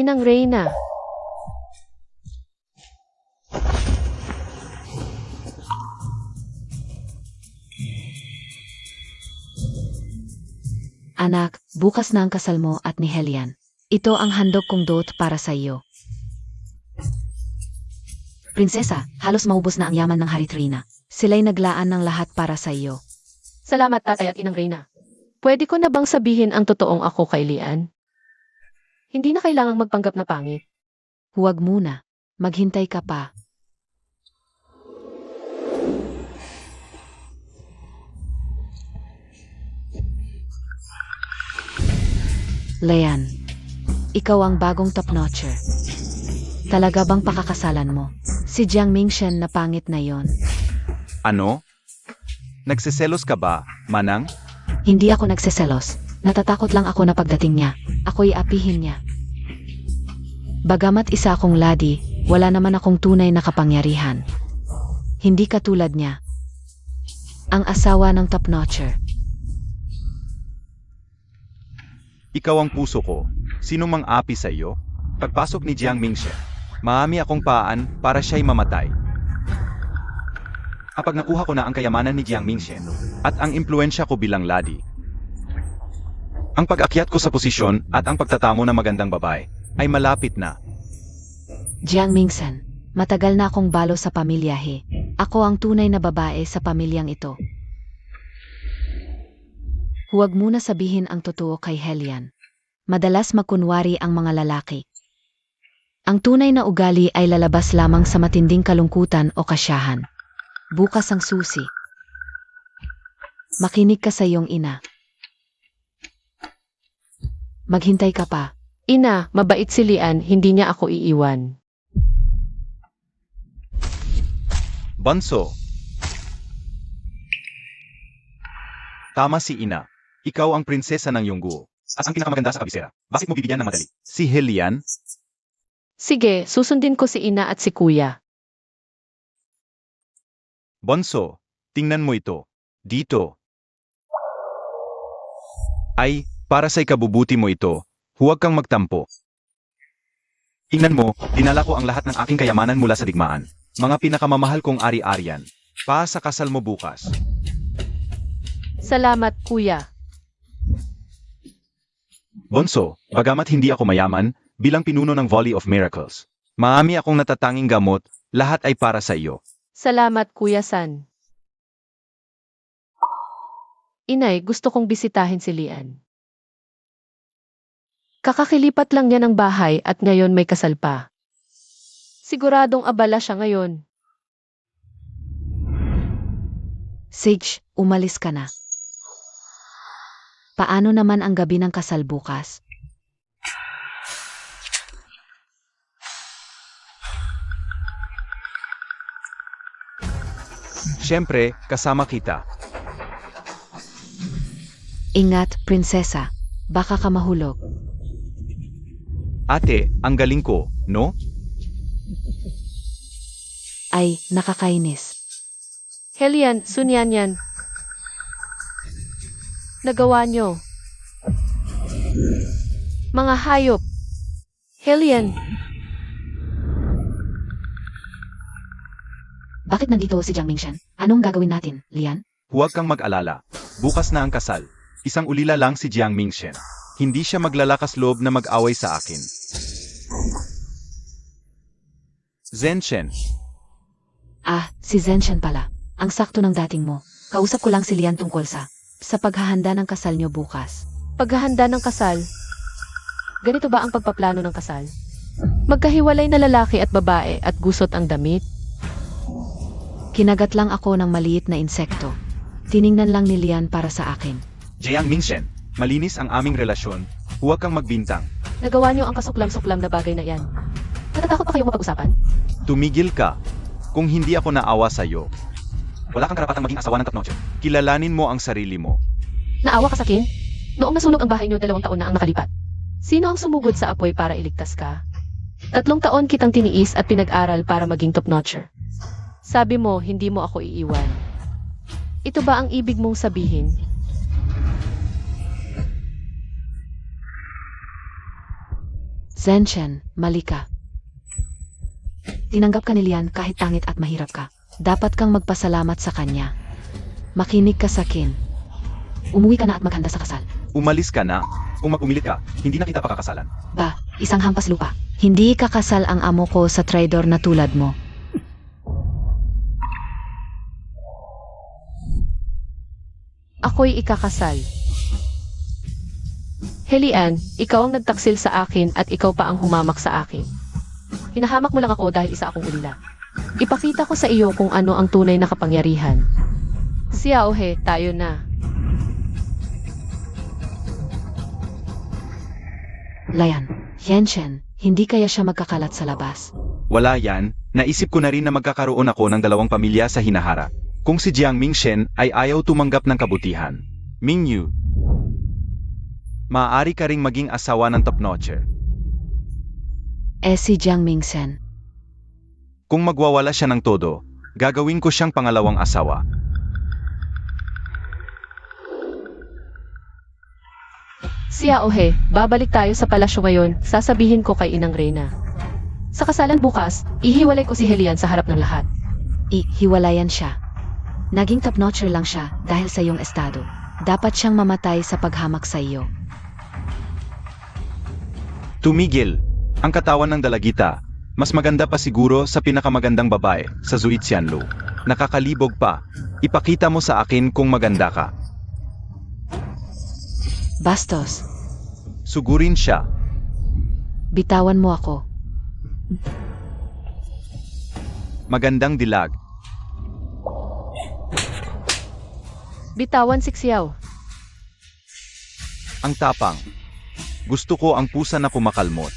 Inang Reyna. Anak, bukas na ang kasal mo at ni Helian. Ito ang handog kong dot para sa iyo. Prinsesa, halos maubos na ang yaman ng Haritrina. Sila'y naglaan ng lahat para sa iyo. Salamat tatay at Inang Reyna. Pwede ko na bang sabihin ang totoong ako kay Lian? Hindi na kailangang magpanggap na pangit. Huwag muna. Maghintay ka pa. Lian, ikaw ang bagong top-notcher. Talaga bang pakakasalan mo? Si Jiang Mingshen na pangit na yon. Ano? Nagsiselos ka ba, Manang? Hindi ako nagseselos. Natatakot lang ako na pagdating niya, ako'y apihin niya. Bagamat isa akong lady, wala naman akong tunay na kapangyarihan. Hindi katulad niya. Ang asawa ng top-notcher. Ikaw ang puso ko. Sino mang api sa iyo? Pagpasok ni Jiang Mingshen, maami akong paan para siya'y mamatay. Kapag nakuha ko na ang kayamanan ni Jiang Mingshen at ang impluensya ko bilang lady, ang pag-akyat ko sa posisyon at ang pagtatamo ng magandang babae ay malapit na. Jiang Mingshen, matagal na akong balo sa pamilya he. Ako ang tunay na babae sa pamilyang ito. Huwag muna sabihin ang totoo kay Helian. Madalas makunwari ang mga lalaki. Ang tunay na ugali ay lalabas lamang sa matinding kalungkutan o kasyahan. Bukas ang susi. Makinig ka sa iyong ina. Maghintay ka pa. Ina, mabait si Lian, hindi niya ako iiwan. Banso. Tama si Ina. Ikaw ang prinsesa ng Yongguo. At ang pinakamaganda sa kabisera. Bakit mo bibigyan ng madali? Si Helian? Sige, susundin ko si Ina at si Kuya. Bonso, tingnan mo ito. Dito. Ay, para sa ikabubuti mo ito, huwag kang magtampo. Tingnan mo, dinala ko ang lahat ng aking kayamanan mula sa digmaan. Mga pinakamamahal kong ari-arian. Pa sa kasal mo bukas. Salamat, Kuya. Bonso, bagamat hindi ako mayaman, bilang pinuno ng Volley of Miracles, maami akong natatanging gamot, lahat ay para sa iyo. Salamat, Kuya San. Inay, gusto kong bisitahin si Lian. Kakakilipat lang niya ng bahay at ngayon may kasal pa. Siguradong abala siya ngayon. Sage, umalis ka na. Paano naman ang gabi ng kasal bukas? Siyempre, kasama kita. Ingat, prinsesa. Baka ka mahulog. Ate, ang galing ko, no? Ay, nakakainis. Helian, Sunyan yan. Nagawa niyo. Mga hayop. Helian. Bakit nandito si Jiang Mingshen? Anong gagawin natin, Lian? Huwag kang mag-alala. Bukas na ang kasal. Isang ulila lang si Jiang Mingshen. Hindi siya maglalakas loob na mag-away sa akin. Zenshen. Ah, si Zenshen pala. Ang sakto ng dating mo. Kausap ko lang si Lian tungkol sa paghahanda ng kasal niyo bukas. Paghahanda ng kasal. Ganito ba ang pagpaplano ng kasal? Magkahiwalay na lalaki at babae at gusot ang damit? Kinagat lang ako ng maliit na insekto. Tiningnan lang ni Lian para sa akin. Jiang Mingshen, malinis ang aming relasyon. Huwag kang magbintang. Nagawa niyo ang kasuklam-suklam na bagay na yan. Natatakot pa kayong mapag-usapan? Tumigil ka. Kung hindi ako naawa sa'yo, wala kang karapatang maging asawa ng top-notcher. Kilalanin mo ang sarili mo. Naawa ka sa akin? Noong nasunog ang bahay niyo 2 taon na ang nakalipat. Sino ang sumugod sa apoy para iligtas ka? 3 taon kitang tiniis at pinag-aral para maging top-notcher. Sabi mo, hindi mo ako iiwan. Ito ba ang ibig mong sabihin? Zenshen, mali ka. Tinanggap ka ni Lian kahit tangit at mahirap ka. Dapat kang magpasalamat sa kanya. Makinig ka sa Kin. Umuwi ka na at maghanda sa kasal. Umalis ka na. Kung mag-umilit ka, hindi na kita pakakasalan. Ba, isang hampas lupa. Hindi kakasal ang amo ko sa traidor na tulad mo. Ako'y ikakasal. Helian, ikaw ang nagtaksil sa akin at ikaw pa ang humamak sa akin. Hinahamak mo lang ako dahil isa akong ulila. Ipakita ko sa iyo kung ano ang tunay na kapangyarihan. Xiaohe, tayo na. Lian, Zenshen, hindi kaya siya magkakalat sa labas. Wala yan, naisip ko na rin na magkakaroon ako ng dalawang pamilya sa Hinahara. Kung si Jiang Mingshen ay ayaw tumanggap ng kabutihan. Mingyu, maaari ka ring maging asawa ng top-notcher. Si Jiang Mingsen. Kung magwawala siya ng todo, gagawin ko siyang pangalawang asawa. Xiaohe, babalik tayo sa palasyo ngayon, sasabihin ko kay Inang Reyna. Sa kasalan bukas, ihiwalay ko si Helian sa harap ng lahat. Hiwalayan siya. Naging top-notcher lang siya dahil sa iyong estado. Dapat siyang mamatay sa paghamak sa iyo. Tumigil, ang katawan ng dalagita, mas maganda pa siguro sa pinakamagandang babae sa Zuitsianlu. Nakakalibog pa, ipakita mo sa akin kung maganda ka. Bastos, Sugurin siya. bitawan mo ako. Magandang dilag. Bitawan si Xiao. Ang tapang. Gusto ko ang pusa na kumakalmot.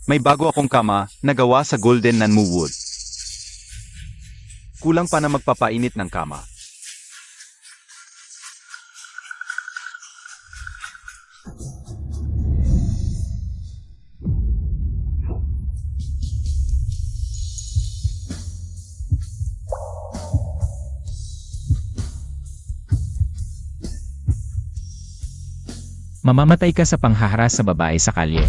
May bago akong kama na gawa sa golden nanmu wood. Kulang pa na magpapainit ng kama. Mamamatay ka sa panghaharas sa babae sa kalye.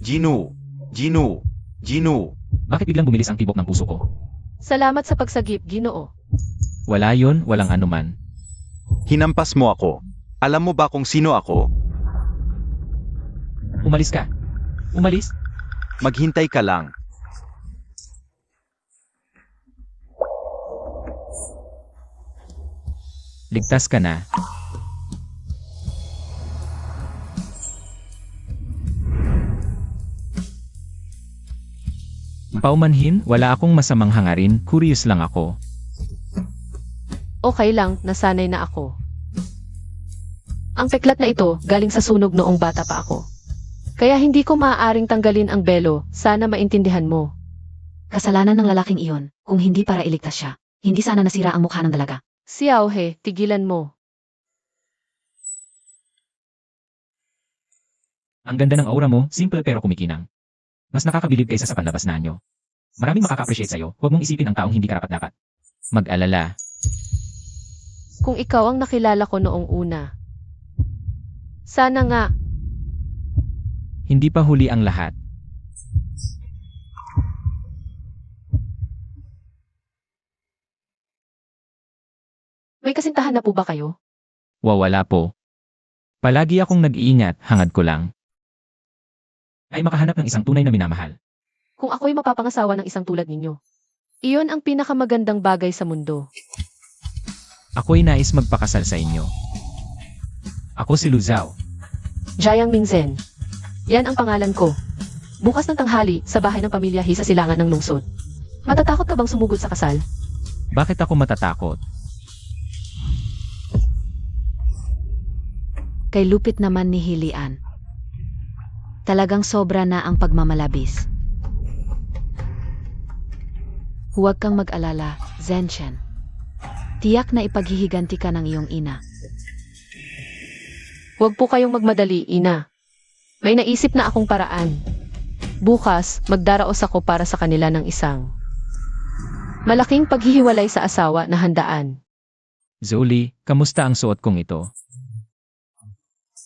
Jinu! Jinu! Jinu! Bakit biglang bumilis ang tibok ng puso ko? Salamat sa pagsagip, Ginoo. Wala yon, walang anuman. Hinampas mo ako. Alam mo ba kung sino ako? Umalis ka. Umalis? Maghintay ka lang. Ligtas ka na. Paumanhin, wala akong masamang hangarin, curious lang ako. Okay lang, nasanay na ako. Ang peklat na ito, galing sa sunog noong bata pa ako. Kaya hindi ko maaaring tanggalin ang belo, sana maintindihan mo. Kasalanan ng lalaking iyon, kung hindi para iligtas siya. Hindi sana nasira ang mukha ng dalaga. Xiaohe, tigilan mo. Ang ganda ng aura mo, simple pero kumikinang. Mas nakakabilib kaysa sa panlabas na anyo. Maraming makaka-appreciate sa'yo, huwag mong isipin ang taong hindi karapat-dapat. Mag-alala. Kung ikaw ang nakilala ko noong una. Sana nga, Hindi pa huli ang lahat. may kasintahan na po ba kayo? Wawala po. Palagi akong nag-iingat, hangad ko lang. Ay makahanap ng isang tunay na minamahal. Kung ako'y mapapangasawa ng isang tulad ninyo. Iyon ang pinakamagandang bagay sa mundo. Ako'y nais magpakasal sa inyo. Ako si Luzao. Jiang Mingzhen. Yan ang pangalan ko. Bukas ng tanghali, sa bahay ng pamilya He sa silangan ng lungsod. Matatakot ka bang sumugod sa kasal? Bakit ako matatakot? Kay lupit naman ni Helian. Talagang sobra na ang pagmamalabis. Huwag kang mag-alala, Zenshen. Tiyak na ipaghihiganti ka ng iyong ina. Huwag po kayong magmadali, ina. May naisip na akong paraan. Bukas, magdaraos ako para sa kanila ng isang malaking paghihiwalay sa asawa na handaan. Zoli, kamusta ang suot kong ito?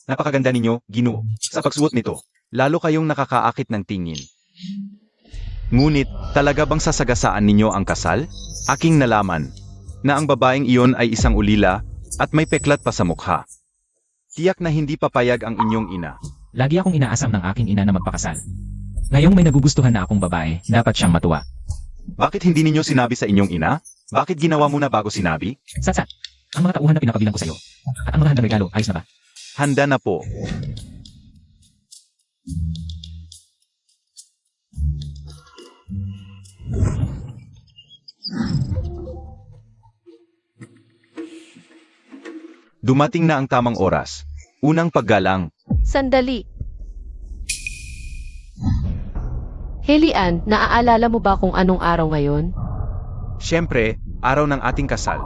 Napakaganda ninyo, Ginoo, sa pagsuot nito. Lalo kayong nakakaakit ng tingin. Ngunit, talaga bang sasagasaan ninyo ang kasal? Aking nalaman na ang babaeng iyon ay isang ulila at may peklat pa sa mukha. Tiyak na hindi papayag ang inyong ina. Lagi akong inaasam ng aking ina na magpakasal. Ngayong may nagugustuhan na akong babae, dapat siyang matuwa. Bakit hindi ninyo sinabi sa inyong ina? Bakit ginawa mo na bago sinabi? Satsat, ang mga tauhan na pinapabilang ko sa'yo. At ang mga handang regalo, ayos na ba? Handa na po. Dumating na ang tamang oras. Unang paggalang. Sandali. Helian, naaalala mo ba kung anong araw ngayon? Siyempre, araw ng ating kasal.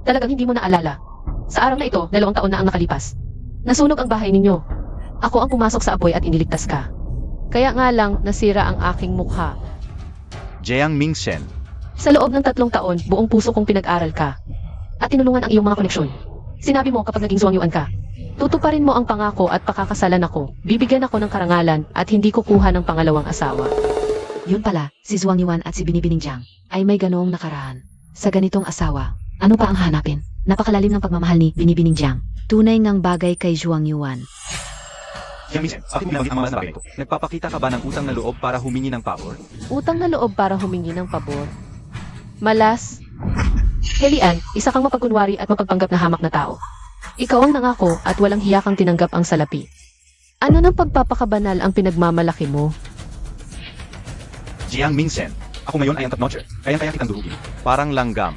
Talagang hindi mo naalala. Sa araw na ito, 2 taon na ang nakalipas. Nasunog ang bahay ninyo. Ako ang pumasok sa apoy at iniligtas ka. Kaya nga lang, nasira ang aking mukha. Jiang Mingchen. Sa loob ng 3 taon, buong puso kong pinag-aral ka. At tinulungan ang iyong mga koneksyon. Sinabi mo kapag naging Zhuangyuan ka, tutuparin mo ang pangako at pakakasalan ako, bibigyan ako ng karangalan at hindi kukuha ng pangalawang asawa. Yun pala, si Zhuang Yuan at si Binibining Jiang ay may ganoong nakaraan. Sa ganitong asawa, ano pa ang hanapin? Napakalalim ng pagmamahal ni Binibining Jiang. Tunay ngang bagay kay Zhuang Yuan. Jiang Mingchen, bakit mo binanggit ang malas na bagay ito? Nagpapakita ka ba ng utang na loob para humingi ng pabor? Utang na loob para humingi ng pabor. Malas. Helian, isa kang mapagkunwari at mapagpanggap na hamak na tao. Ikaw ang nangako at walang hiya kang tinanggap ang salapi. Ano ng pagpapakabanal ang pinagmamalaki mo? Jiang Mingchen, ako ngayon ay ang top notcher. Kaya kitang durugin. Parang langgam.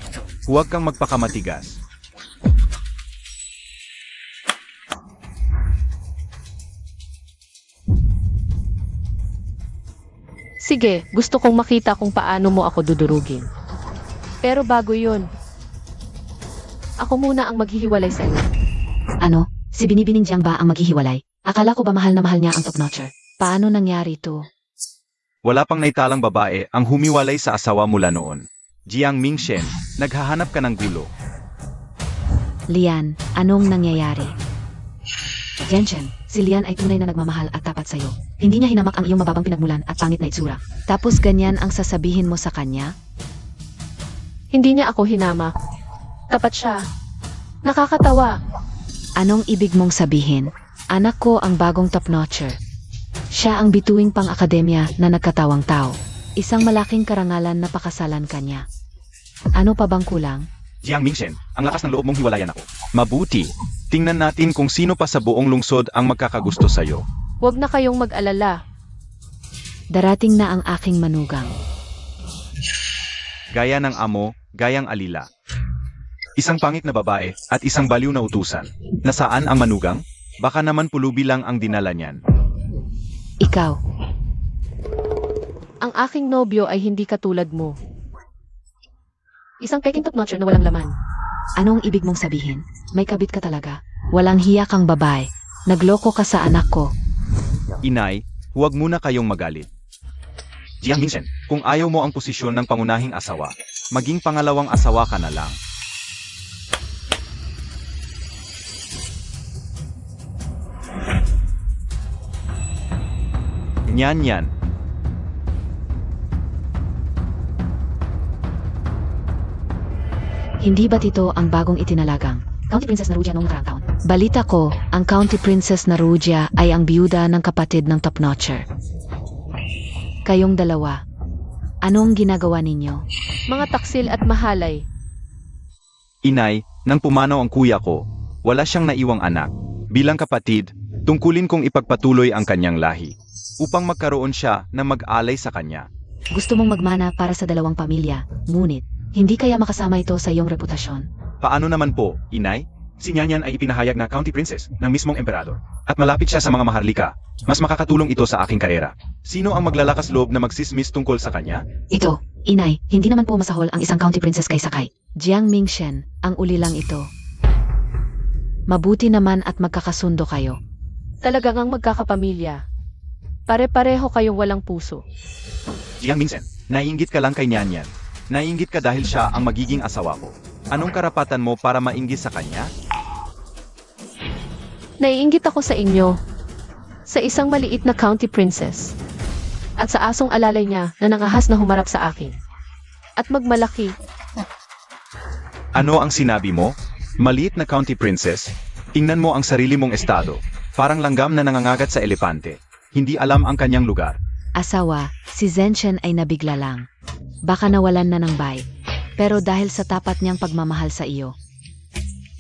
Huwag kang magpakamatigas. Sige, gusto kong makita kung paano mo ako dudurugin. Pero bago yun, ako muna ang maghihiwalay sa iyo. Ano? Si Binibining Jiang ba ang maghihiwalay? Akala ko ba mahal na mahal niya ang top notcher? Paano nangyari to? Wala pang naitalang babae ang humiwalay sa asawa mula noon. Jiang Mingchen, naghahanap ka ng gulo. Lian, anong nangyayari? Genshin, si Lian ay tunay na nagmamahal at tapat sa'yo. Hindi niya hinamak ang iyong mababang pinagmulan at pangit na itsura. Tapos ganyan ang sasabihin mo sa kanya? Hindi niya ako hinamak. Tapat siya. Nakakatawa. Anong ibig mong sabihin? Anak ko ang bagong top notcher. Siya ang bituing pang-akademya na nagkatawang tao. Isang malaking karangalan na pakasalan kanya. Ano pa bang kulang? Jiang Mingchen, ang lakas ng loob mong hiwalayan ako. Mabuti. Tingnan natin kung sino pa sa buong lungsod ang magkakagusto sa'yo. Huwag na kayong mag-alala. Darating na ang aking manugang. Gaya ng amo, gayang alila. Isang pangit na babae at isang baliw na utusan. Nasaan ang manugang? Baka naman pulubi lang ang dinala niyan. Ikaw, Ang aking nobyo ay hindi katulad mo. Isang peking top notcher na walang laman. anong ibig mong sabihin? May kabit ka talaga. Walang hiya kang babae. Nagloko ka sa anak ko. Inay, huwag muna kayong magalit. Jiang Mingchen, kung ayaw mo ang posisyon ng pangunahing asawa, maging pangalawang asawa ka na lang. Yan. Hindi ba't ito ang bagong itinalagang County Princess na Rugia noong nakaraang taon? Balita ko, ang County Princess na Rugia ay ang biyuda ng kapatid ng top notcher. Kayong dalawa, anong ginagawa ninyo? Mga taksil at mahalay. Inay, nang pumanaw ang kuya ko, wala siyang naiwang anak. Bilang kapatid, tungkulin kong ipagpatuloy ang kanyang lahi, upang magkaroon siya na mag-alay sa kanya. Gusto mong magmana para sa dalawang pamilya, ngunit hindi kaya makasama ito sa iyong reputasyon. Paano naman po, Inay? Si Nyanyan ay ipinahayag na County Princess ng mismong emperador. At malapit siya sa mga maharlika. Mas makakatulong ito sa aking karera. Sino ang maglalakas loob na magsismis tungkol sa kanya? Ito, inay, hindi naman po masahol ang isang County Princess kay Sakay. Jiang Mingchen, ang ulilang ito. Mabuti naman at magkakasundo kayo. Talagang ang magkakapamilya. Pare-pareho kayong walang puso. Jiang Mingchen, naiinggit ka lang kay Nyanyan. Naiinggit ka dahil siya ang magiging asawa ko. Anong karapatan mo para mainggit sa kanya? Naiinggit ako sa inyo. Sa isang maliit na county princess. At sa asong alalay niya na nangahas na humarap sa akin. At magmalaki. Ano ang sinabi mo? Maliit na county princess? Tingnan mo ang sarili mong estado. Parang langgam na nangangagat sa elepante. Hindi alam ang kanyang lugar. Asawa, si Zenshen ay nabigla lang. Baka nawalan na ng bay. Pero dahil sa tapat niyang pagmamahal sa iyo.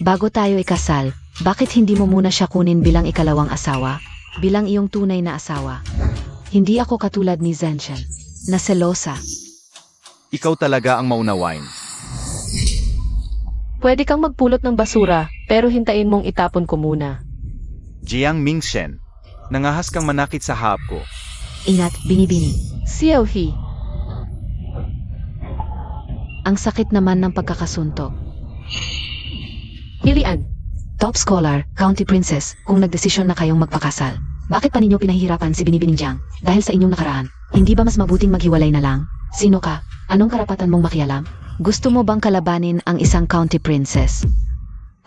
Bago tayo ikasal, bakit hindi mo muna siya kunin bilang ikalawang asawa? Bilang iyong tunay na asawa. Hindi ako katulad ni Zenshen, na selosa. Ikaw talaga ang maunawain. Pwede kang magpulot ng basura, pero hintayin mong itapon ko muna. Jiang Mingshen, nangahas kang manakit sa hap ko. Ingat, binibini. Xiao He. Ang sakit naman ng pagkakasuntok. Ilian. Top scholar, county princess, kung nagdesisyon na kayong magpakasal. Bakit pa ninyo pinahihirapan si Binibining Jiang? Dahil sa inyong nakaraan, hindi ba mas mabuting maghiwalay na lang? Sino ka? Anong karapatan mong makialam? Gusto mo bang kalabanin ang isang county princess?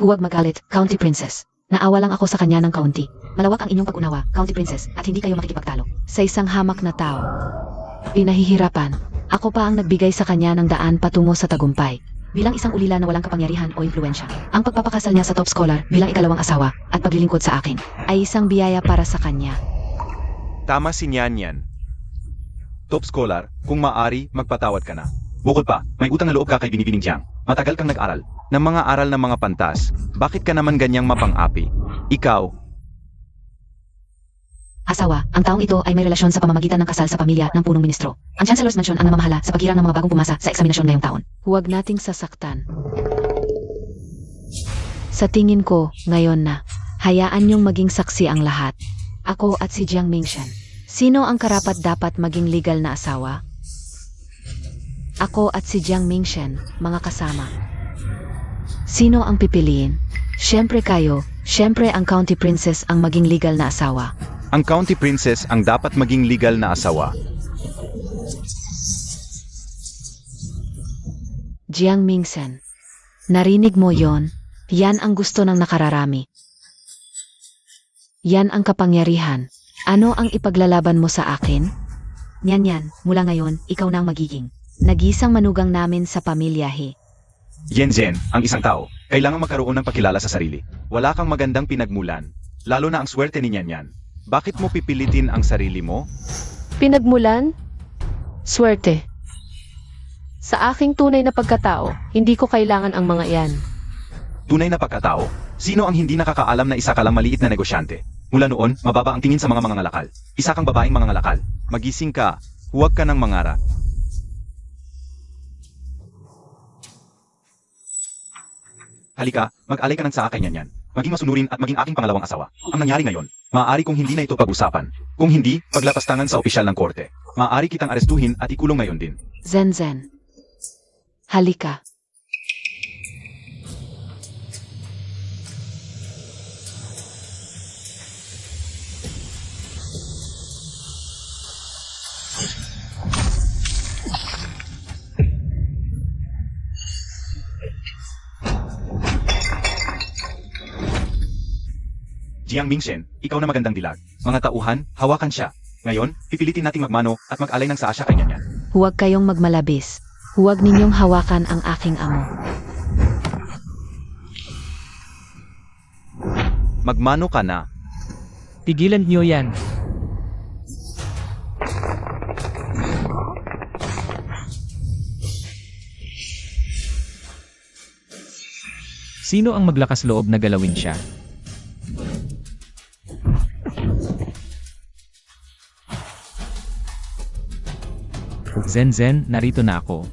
Huwag magalit, county princess. Naawa lang ako sa kanya ng kaunti. Malawak ang inyong pag-unawa, county princess, at hindi kayo makikipagtalo. Sa isang hamak na tao. Pinahihirapan. Ako pa ang nagbigay sa kanya ng daan patungo sa tagumpay. Bilang isang ulila na walang kapangyarihan o impluensya, ang pagpapakasal niya sa top scholar bilang ikalawang asawa at paglilingkod sa akin ay isang biyaya para sa kanya. Tama si Nyan Yan. Top scholar, kung maaari, magpatawad ka na. Bukod pa, may utang na loob ka kay Binibining Jiang. Matagal kang nag-aral. Ng mga aral ng mga pantas, bakit ka naman ganyang mapang-api? Ikaw, Asawa, ang taong ito ay may relasyon sa pamamagitan ng kasal sa pamilya ng punong ministro. Ang Chancellor's Mansion ang namamahala sa paghirang ng mga bagong pumasa sa eksaminasyon ngayong taon. Huwag nating sasaktan. Sa tingin ko, ngayon na, hayaan niyong maging saksi ang lahat. Ako at si Jiang Mingshen. Sino ang karapat dapat maging legal na asawa? Ako at si Jiang Mingshen, mga kasama. Sino ang pipiliin? Siyempre kayo, siyempre ang county princess ang maging legal na asawa. ang county princess ang dapat maging legal na asawa. Jiang Mingshen. Narinig mo yon? Yan ang gusto ng nakararami. Yan ang kapangyarihan. Ano ang ipaglalaban mo sa akin? Yan, mula ngayon, ikaw na ang magiging nag-isang manugang namin sa pamilya He. Yen Zhen, ang isang tao, kailangan magkaroon ng pakilala sa sarili. Wala kang magandang pinagmulan, lalo na ang swerte ni Nyan Yan. Bakit mo pipilitin ang sarili mo? Pinagmulan? Swerte. Sa aking tunay na pagkatao, hindi ko kailangan ang mga iyan. Tunay na pagkatao? Sino ang hindi nakakaalam na isa ka lang maliit na negosyante? Mula noon, mababa ang tingin sa mga ngalakal. Isa kang babaeng mga ngalakal. Magising ka, huwag ka ng mangarap. Halika, mag-alay ka ng sa akin yan. Maging masunurin at maging aking pangalawang asawa. Ang nangyari ngayon, maaari kung hindi na ito pag-usapan. Kung hindi, paglapastangan sa opisyal ng korte. Maaari kitang arestuhin at ikulong ngayon din. Zen. Halika. Jiang Mingshen, ikaw na magandang dilag. Mga tauhan, hawakan siya. Ngayon, pipilitin nating magmano at mag-alay ng saa siya kay Nyan Yan. Huwag kayong magmalabis. Huwag ninyong hawakan ang aking amo. Magmano ka na. Tigilan niyo yan. Sino ang maglakas loob na galawin siya? Zen, narito na ako.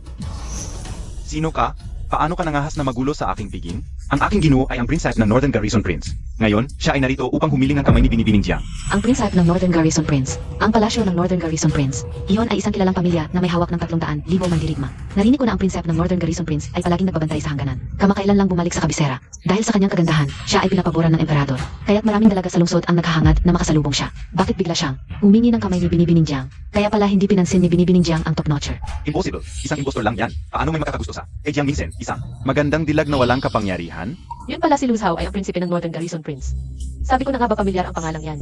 Sino ka? Paano ka nangahas na magulo sa aking piging? Ang aking ginoo ay ang prinsip ng Northern Garrison Prince. Ngayon, siya ay narito upang humiling ng kamay ni Binibining Jiang. Ang prinsip ng Northern Garrison Prince. Ang palasyo ng Northern Garrison Prince. Iyon ay isang kilalang pamilya na may hawak ng 300,000 mandirigma. Narinig ko na ang prinsip ng Northern Garrison Prince ay palaging nagbabantay sa hangganan. Kamakailan lang bumalik sa kabisera. Dahil sa kanyang kagandahan, siya ay pinapaboran ng emperador. Kaya't maraming dalaga sa lungsod ang naghahangad na makasalubong siya. Bakit bigla siyang humingi ng kamay ni Binibining Jiang? Kaya pala hindi pinansin ni Binibining Jiang ang top-notcher. Impossible. Isang impostor lang yan. Paano may makakagusto sa? Jiang Mingshen, isang magandang dilag na walang kapangyarihan. ari-arihan? Yun pala si Luz Hao ay ang prinsipe ng Northern Garrison Prince. Sabi ko na nga ba pamilyar ang pangalang yan.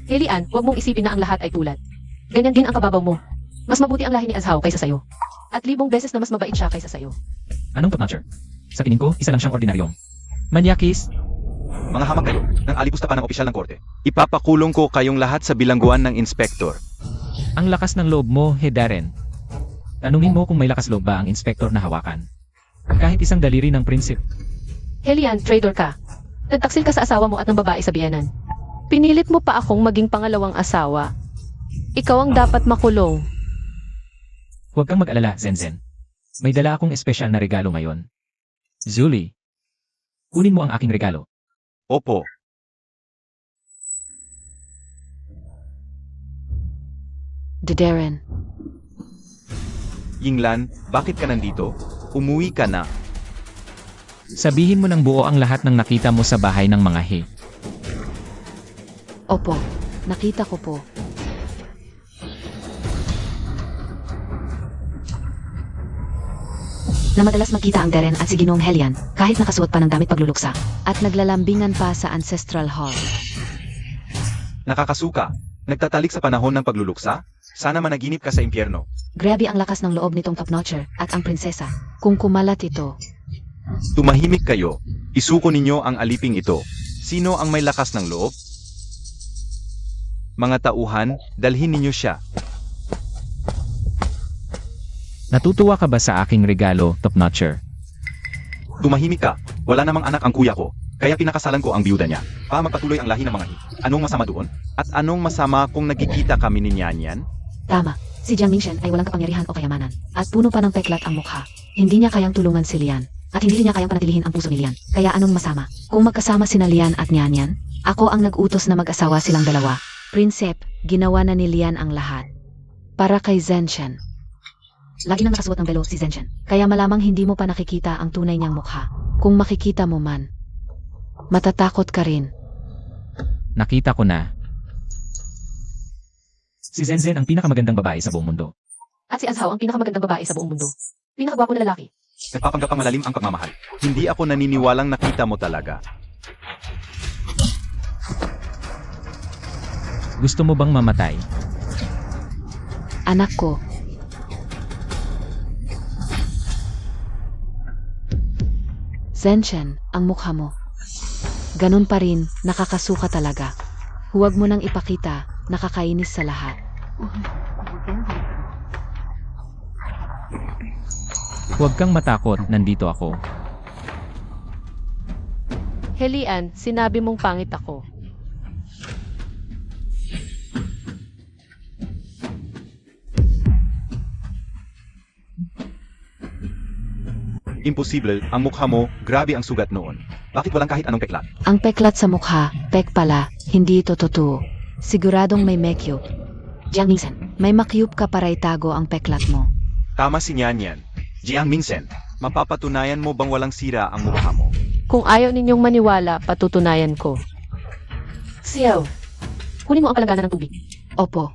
Helian, huwag mong isipin na ang lahat ay tulad. Ganyan din ang kababaw mo. Mas mabuti ang lahi ni Azhao kaysa sayo. At libong beses na mas mabait siya kaysa sayo. Anong top-notcher? Sa tingin ko, isa lang siyang ordinaryong manyakis. Mga hamak kayo, ng alipusta pa ng opisyal ng korte. Ipapakulong ko kayong lahat sa bilangguan ng inspektor. Ang lakas ng loob mo, Hedaren. Tanungin mo kung may lakas loob ba ang inspektor na hawakan. Kahit isang daliri ng prinsip. Helian, traitor ka. Nagtaksil ka sa asawa mo at ng babae sa biyenan. Pinilit mo pa akong maging pangalawang asawa. Ikaw ang dapat makulong. Huwag kang mag-alala, Zenzen. May dala akong espesyal na regalo ngayon. Zuli, kunin mo ang aking regalo. Opo. Dedaren, Yinglan, bakit ka nandito? Umuwi ka na. Sabihin mo ng buo ang lahat ng nakita mo sa bahay ng mga he. opo, nakita ko po. Na madalas makita ang Deren at si Ginoong Helian kahit nakasuot pa ng damit pagluluksa at naglalambingan pa sa Ancestral Hall. Nakakasuka. Nagtatalik sa panahon ng pagluluksa? Sana managinip ka sa impyerno. Grabe ang lakas ng loob nitong top-notcher at ang prinsesa. Kung kumalat ito, Tumahimik kayo. Isuko ninyo ang aliping ito. Sino ang may lakas ng loob? Mga tauhan, dalhin ninyo siya. Natutuwa ka ba sa aking regalo, top-notcher? Tumahimik ka. Wala namang anak ang kuya ko. Kaya pinakasalan ko ang biyuda niya. Para magpatuloy ang lahi ng mga hi. Anong masama doon? At anong masama kung nagkikita kami ni Nyanyan? tama, si Jiang Mingshen ay walang kapangyarihan o kayamanan at puno pa ng peklat ang mukha. Hindi niya kayang tulungan si Lian at hindi niya kayang panatilihin ang puso ni Lian. Kaya anong masama? Kung magkasama sina Lian at Nyanyan, ako ang nag-utos na mag-asawa silang dalawa. Prinsep, ginawa na ni Lian ang lahat. Para kay Zenshen. Lagi nang nakasuot ng belo si Zenshen, kaya malamang hindi mo pa nakikita ang tunay niyang mukha. Kung makikita mo man, matatakot ka rin. Nakita ko na. Si Zenzen ang pinakamagandang babae sa buong mundo. At si Azhao ang pinakamagandang babae sa buong mundo. Pinakagwapo na lalaki. Nagpapanggap ang malalim ang pagmamahal. Hindi ako naniniwalang nakita mo talaga. Gusto mo bang mamatay? Anak ko. Zenshen, ang mukha mo. Ganun pa rin, nakakasuka talaga. Huwag mo nang ipakita, nakakainis sa lahat. Huwag kang matakot, nandito ako. Helian, sinabi mong pangit ako. Imposible, ang mukha mo, grabe ang sugat noon. Bakit walang kahit anong peklat? Ang peklat sa mukha, pek pala, hindi ito totoo. Siguradong may mekyup. Jiang Mingsen, may makyup ka para itago ang peklat mo. Tama si Nyanyan. Jiang Mingsen, mapapatunayan mo bang walang sira ang mukha mo? Kung ayaw ninyong maniwala, patutunayan ko. Xiao, kunin mo ang palangganan ng tubig. Opo.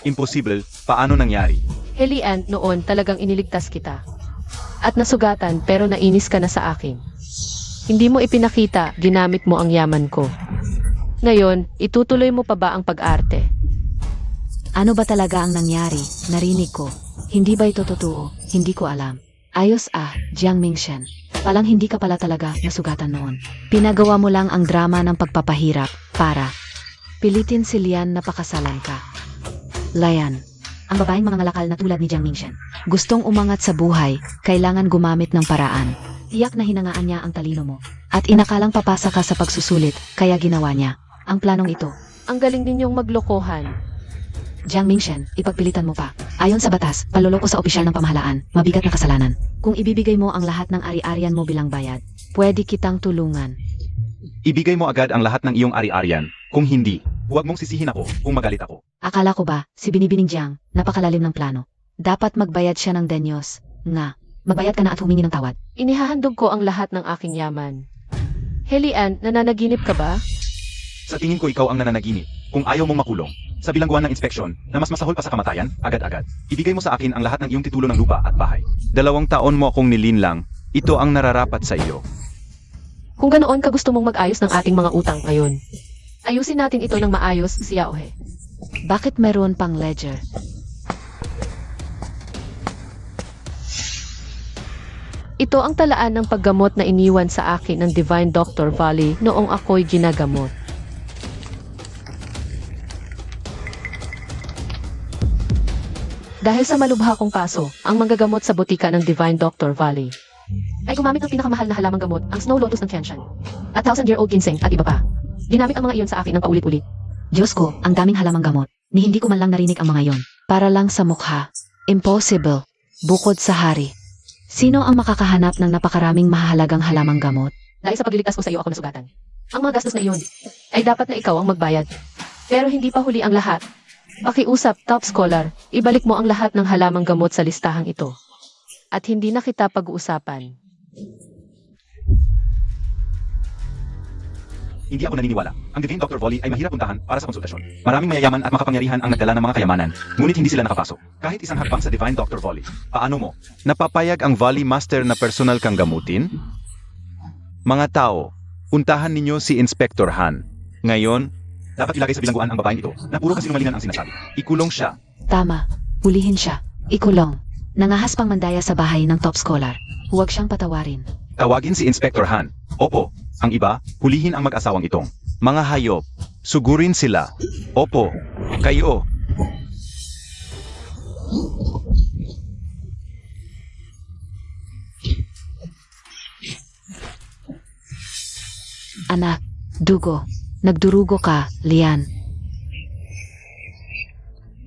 Imposible, paano nangyari? Helian, noon talagang iniligtas kita. At nasugatan pero nainis ka na sa akin. Hindi mo ipinakita, ginamit mo ang yaman ko. Ngayon, itutuloy mo pa ba ang pag-arte? Ano ba talaga ang nangyari? Narinig ko. Hindi ba ito totoo? Hindi ko alam. Ayos Jiang Mingshen. Palang hindi ka pala talaga nasugatan noon. Pinagawa mo lang ang drama ng pagpapahirap para pilitin si Lian na pakasalan ka. Lian, ang babaeng mga ngalakal na tulad ni Jiang Mingshen. Gustong umangat sa buhay, kailangan gumamit ng paraan. Tiyak na hinangaan niya ang talino mo. At inakalang papasa ka sa pagsusulit, kaya ginawa niya ang planong ito. Ang galing ninyong maglokohan. Jiang Mingshen, ipagpilitan mo pa. Ayon sa batas, panloloko sa opisyal ng pamahalaan, mabigat na kasalanan. Kung ibibigay mo ang lahat ng ari-arian mo bilang bayad, pwede kitang tulungan. Ibigay mo agad ang lahat ng iyong ari-arian. Kung hindi, huwag mong sisihin ako kung magalit ako. Akala ko ba, si Binibining Jiang, napakalalim ng plano. Dapat magbayad siya ng danyos. Nga, magbayad ka na at humingi ng tawad. Inihahandog ko ang lahat ng aking yaman. Helian, nananaginip ka ba? Sa tingin ko ikaw ang nananaginip. Kung ayaw mong makulong, sa bilangguan ng inspeksyon na mas masahol pa sa kamatayan, agad-agad. Ibigay mo sa akin ang lahat ng iyong titulo ng lupa at bahay. 2 taon mo akong nilinlang. Ito ang nararapat sa iyo. Kung ganoon ka gusto mong mag-ayos ng ating mga utang ngayon, ayusin natin ito ng maayos, si Yaohe. Bakit meron pang ledger? Ito ang talaan ng paggamot na iniwan sa akin ng Divine Dr. Valley noong ako'y ginagamot. Dahil sa malubha kong paso, ang manggagamot sa botika ng Divine Dr. Valley ay gumamit ng pinakamahal na halamang gamot, ang Snow Lotus ng Tianshan, at 1,000-year-old ginseng at iba pa. Ginamit ang mga iyon sa akin ng paulit-ulit. Diyos ko, ang daming halamang gamot. Ni hindi ko man lang narinig ang mga yon. Para lang sa mukha. Impossible. Bukod sa hari. Sino ang makakahanap ng napakaraming mahalagang halamang gamot? Dahil sa pagliligtas ko sa iyo ako nasugatan. Ang mga gastos na iyon ay dapat na ikaw ang magbayad. Pero hindi pa huli ang lahat. Pakiusap, top scholar, ibalik mo ang lahat ng halamang gamot sa listahang ito. At hindi na kita pag-uusapan. Hindi ako naniniwala. Ang Divine Dr. Volley ay mahirap puntahan para sa konsultasyon. Maraming mayayaman at makapangyarihan ang nagdala ng mga kayamanan, ngunit hindi sila nakapasok. Kahit isang hakbang sa Divine Dr. Volley. Paano mo? Napapayag ang Volley Master na personal kang gamutin? Mga tao, puntahan ninyo si Inspector Han. Ngayon, dapat ilagay sa bilangguan ang babaeng ito na puro kasinungalingan ang sinasabi. Ikulong siya. Tama. Hulihin siya. Ikulong. Nangahas pang mandaya sa bahay ng top scholar. Huwag siyang patawarin. Tawagin si Inspector Han. Opo. Ang iba, hulihin ang mag-asawang itong. Mga hayop, sugurin sila. Opo. Kayo. Anak, dugo. Nagdurugo ka, Lian.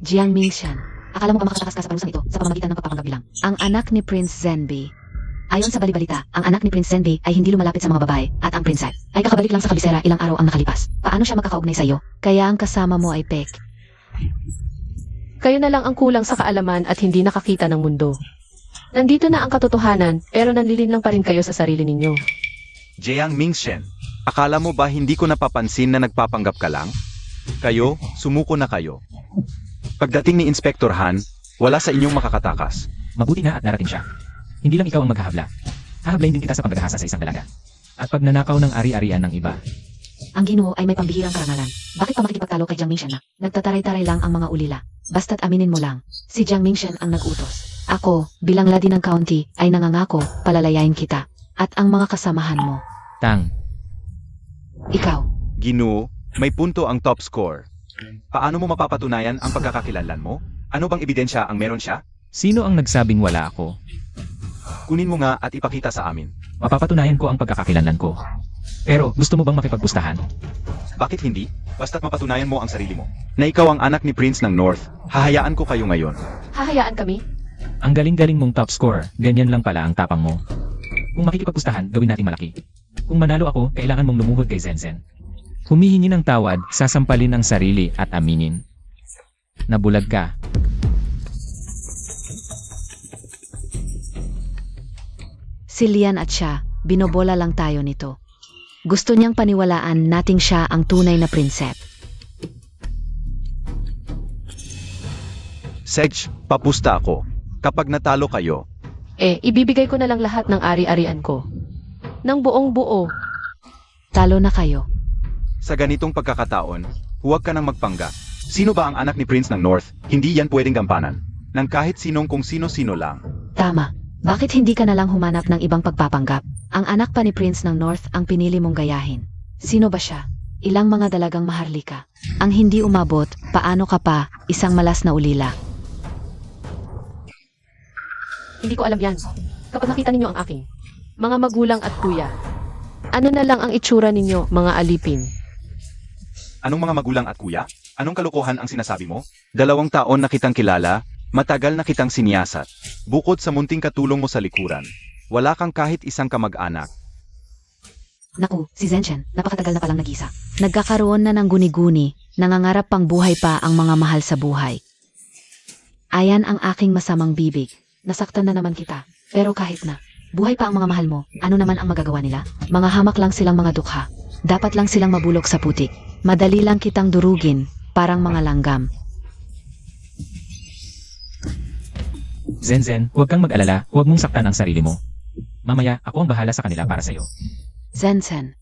Jiang Mingshan. Akala mo ba makakatakas ka sa parusang ito sa pamamagitan ng pagpapanggap bilang? Ang anak ni Prince Zenbi. Ayon sa balibalita, ang anak ni Prince Zenbi ay hindi lumalapit sa mga babae at ang prinsep ay kakabalik lang sa kabisera ilang araw ang nakalipas. Paano siya magkakaugnay sa iyo? Kaya ang kasama mo ay Pek. Kayo na lang ang kulang sa kaalaman at hindi nakakita ng mundo. Nandito na ang katotohanan, pero nanlilin lang pa rin kayo sa sarili ninyo. Jiang Mingshen, akala mo ba hindi ko napapansin na nagpapanggap ka lang? Kayo, sumuko na kayo. Pagdating ni Inspector Han, wala sa inyong makakatakas. Mabuti na at narating siya. Hindi lang ikaw ang maghahabla. Hahablayin din kita sa pagdahasa sa isang dalaga. At pag nanakaw ng ari-arian ng iba. Ang Ginoo ay may pambihirang karangalan. Bakit pa makikipagtalo kay Jiang Mingshan na? Nagtataray-taray lang ang mga ulila. Basta't aminin mo lang, si Jiang Mingshan ang nag-utos. Ako, bilang ladi ng county, ay nangangako, palalayain kita. At ang mga kasamahan mo. Tang, Ikaw. Ginoo, may punto ang top score. Paano mo mapapatunayan ang pagkakakilanlan mo? Ano bang ebidensya ang meron siya? sino ang nagsabing wala ako? Kunin mo nga at ipakita sa amin. Mapapatunayan ko ang pagkakakilanlan ko. Pero gusto mo bang makipagpustahan? Bakit hindi? Basta't mapatunayan mo ang sarili mo. Na ikaw ang anak ni Prince ng North, hahayaan ko kayo ngayon. Hahayaan kami? Ang galing-galing mong top score, ganyan lang pala ang tapang mo. Kung makikipagpustahan, gawin natin malaki. Kung manalo ako, kailangan mong lumuhod kay Zenzen. Humihingi ng tawad, sasampalin ang sarili at aminin. Nabulag ka. Si Lian at siya, binobola lang tayo nito. Gusto niyang paniwalaan nating siya ang tunay na prinsep. Sedge, papusta ako. Kapag natalo kayo, Ibibigay ko na lang lahat ng ari-arian ko. Nang buong buo. Talo na kayo. sa ganitong pagkakataon, huwag ka nang magpangga. Sino ba ang anak ni Prince ng North? Hindi yan pwedeng gampanan. Nang kahit sinong kung sino-sino lang. Tama. Bakit hindi ka na lang humanap ng ibang pagpapanggap? Ang anak pa ni Prince ng North ang pinili mong gayahin. Sino ba siya? Ilang mga dalagang maharlika. Ang hindi umabot, paano ka pa, isang malas na ulila. Hindi ko alam yan. Kapag nakita ninyo ang aking mga magulang at kuya, ano na lang ang itsura ninyo, mga alipin? Anong mga magulang at kuya? Anong kalokohan ang sinasabi mo? 2 taon na kitang kilala, matagal na kitang siniyasat. Bukod sa munting katulong mo sa likuran, wala kang kahit isang kamag-anak. Naku, si Zenshen, napakatagal na palang nag-isa. Nagkakaroon na ng guni-guni, nangangarap pang buhay pa ang mga mahal sa buhay. Ayan ang aking masamang bibig. Nasaktan na naman kita. Pero kahit na, buhay pa ang mga mahal mo, ano naman ang magagawa nila? Mga hamak lang silang mga dukha. Dapat lang silang mabulok sa putik. Madali lang kitang durugin, parang mga langgam. Zenzen, huwag kang mag-alala, huwag mong saktan ang sarili mo. Mamaya, ako ang bahala sa kanila para sa'yo. Zenzen.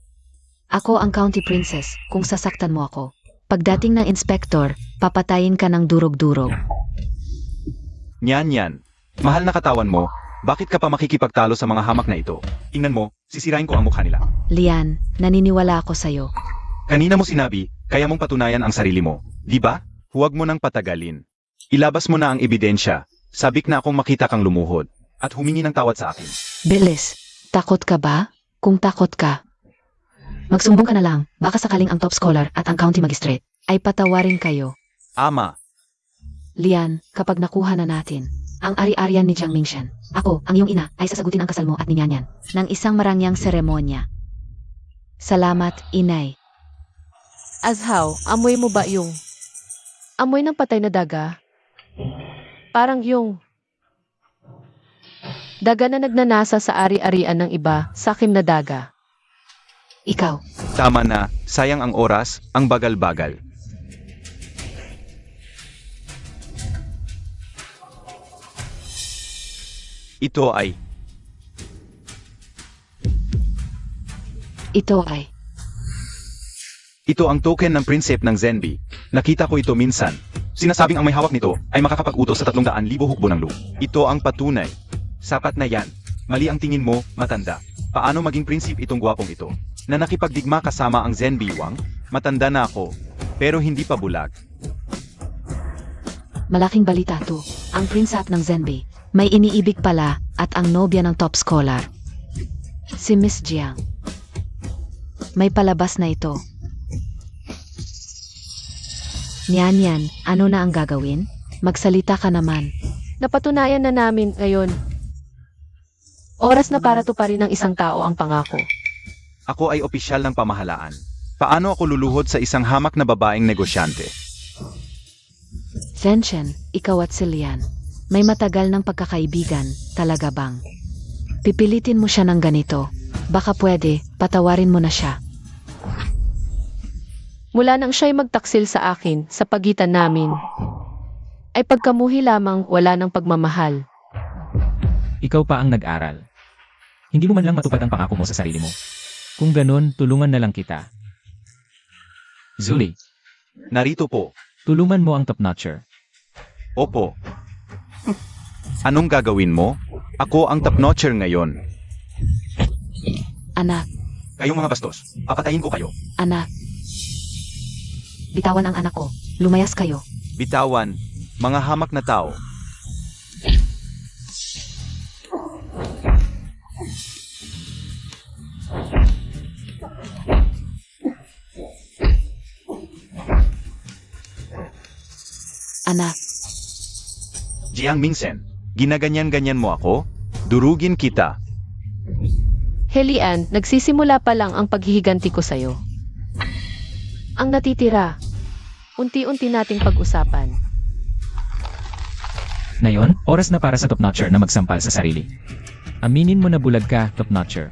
Ako ang County Princess kung sasaktan mo ako. Pagdating ng inspektor, papatayin ka ng durog-durog. Nyan. Mahal na katawan mo, bakit ka pa makikipagtalo sa mga hamak na ito? Tingnan mo, sisirain ko ang mukha nila. Lian, naniniwala ako sa'yo. Kanina mo sinabi, kaya mong patunayan ang sarili mo. Di ba? Huwag mo nang patagalin. Ilabas mo na ang ebidensya. Sabik na akong makita kang lumuhod. At humingi ng tawad sa akin. Bilis, takot ka ba? Kung takot ka, magsumbong ka na lang. Baka sakaling ang top scholar at ang county magistrate ay patawarin kayo. Ama, Lian, kapag nakuha na natin ang ari-arian ni Jiang Mingshan, ako, ang iyong ina, ay sasagutin ang kasal mo at ni Nyanyan ng isang marangyang seremonya. Salamat, inay. Azhaw, amoy mo ba yung amoy ng patay na daga? Parang yung daga na nagnanasa sa ari-arian ng iba, sakim na daga. Ikaw, tama na, sayang ang oras, ang bagal-bagal. Ito ay, ito ang token ng prinsip ng Zenbi. Nakita ko ito minsan. Sinasabing ang may hawak nito ay makakapag-utos sa 300,000 hukbo ng lu. Ito ang patunay. Sapat na yan. Mali ang tingin mo, matanda. Paano maging prinsip itong gwapong ito? Na nakipagdigma kasama ang Zenbi Wang? Matanda na ako, pero hindi pa bulag. malaking balita to. Ang prinsap ng Zenbi, may iniibig pala at ang nobya ng top scholar. Si Miss Jiang. May palabas na ito. Nyan, ano na ang gagawin? Magsalita ka naman. Napatunayan na namin ngayon. Oras na para tuparin ng isang tao ang pangako. Ako ay opisyal ng pamahalaan. Paano ako luluhod sa isang hamak na babaeng negosyante? Zenshen, ikaw at si Lian, may matagal ng pagkakaibigan, talaga bang? Pipilitin mo siya ng ganito. Baka pwede, patawarin mo na siya. Mula nang siya'y magtaksil sa akin sa pagitan namin, ay pagkamuhi lamang wala ng pagmamahal. Ikaw pa ang nag-aral. Hindi mo man lang matupad ang pangako mo sa sarili mo. Kung ganun, tulungan na lang kita. Zuli, Narito po. tulungan mo ang top-notcher. Opo. Anong gagawin mo? Ako ang top-notcher ngayon. Anak, Kayong mga bastos, papatayin ko kayo. anak. Bitawan ang anak ko. Lumayas kayo. Bitawan, mga hamak na tao. Anak, Jiang Mingsen, ginaganyan-ganyan mo ako? Durugin kita. Helian, nagsisimula pa lang ang paghihiganti ko sa'yo. Ang natitira, unti-unti nating pag-usapan. Ngayon, oras na para sa top-notcher na magsampal sa sarili. Aminin mo na bulag ka, top-notcher.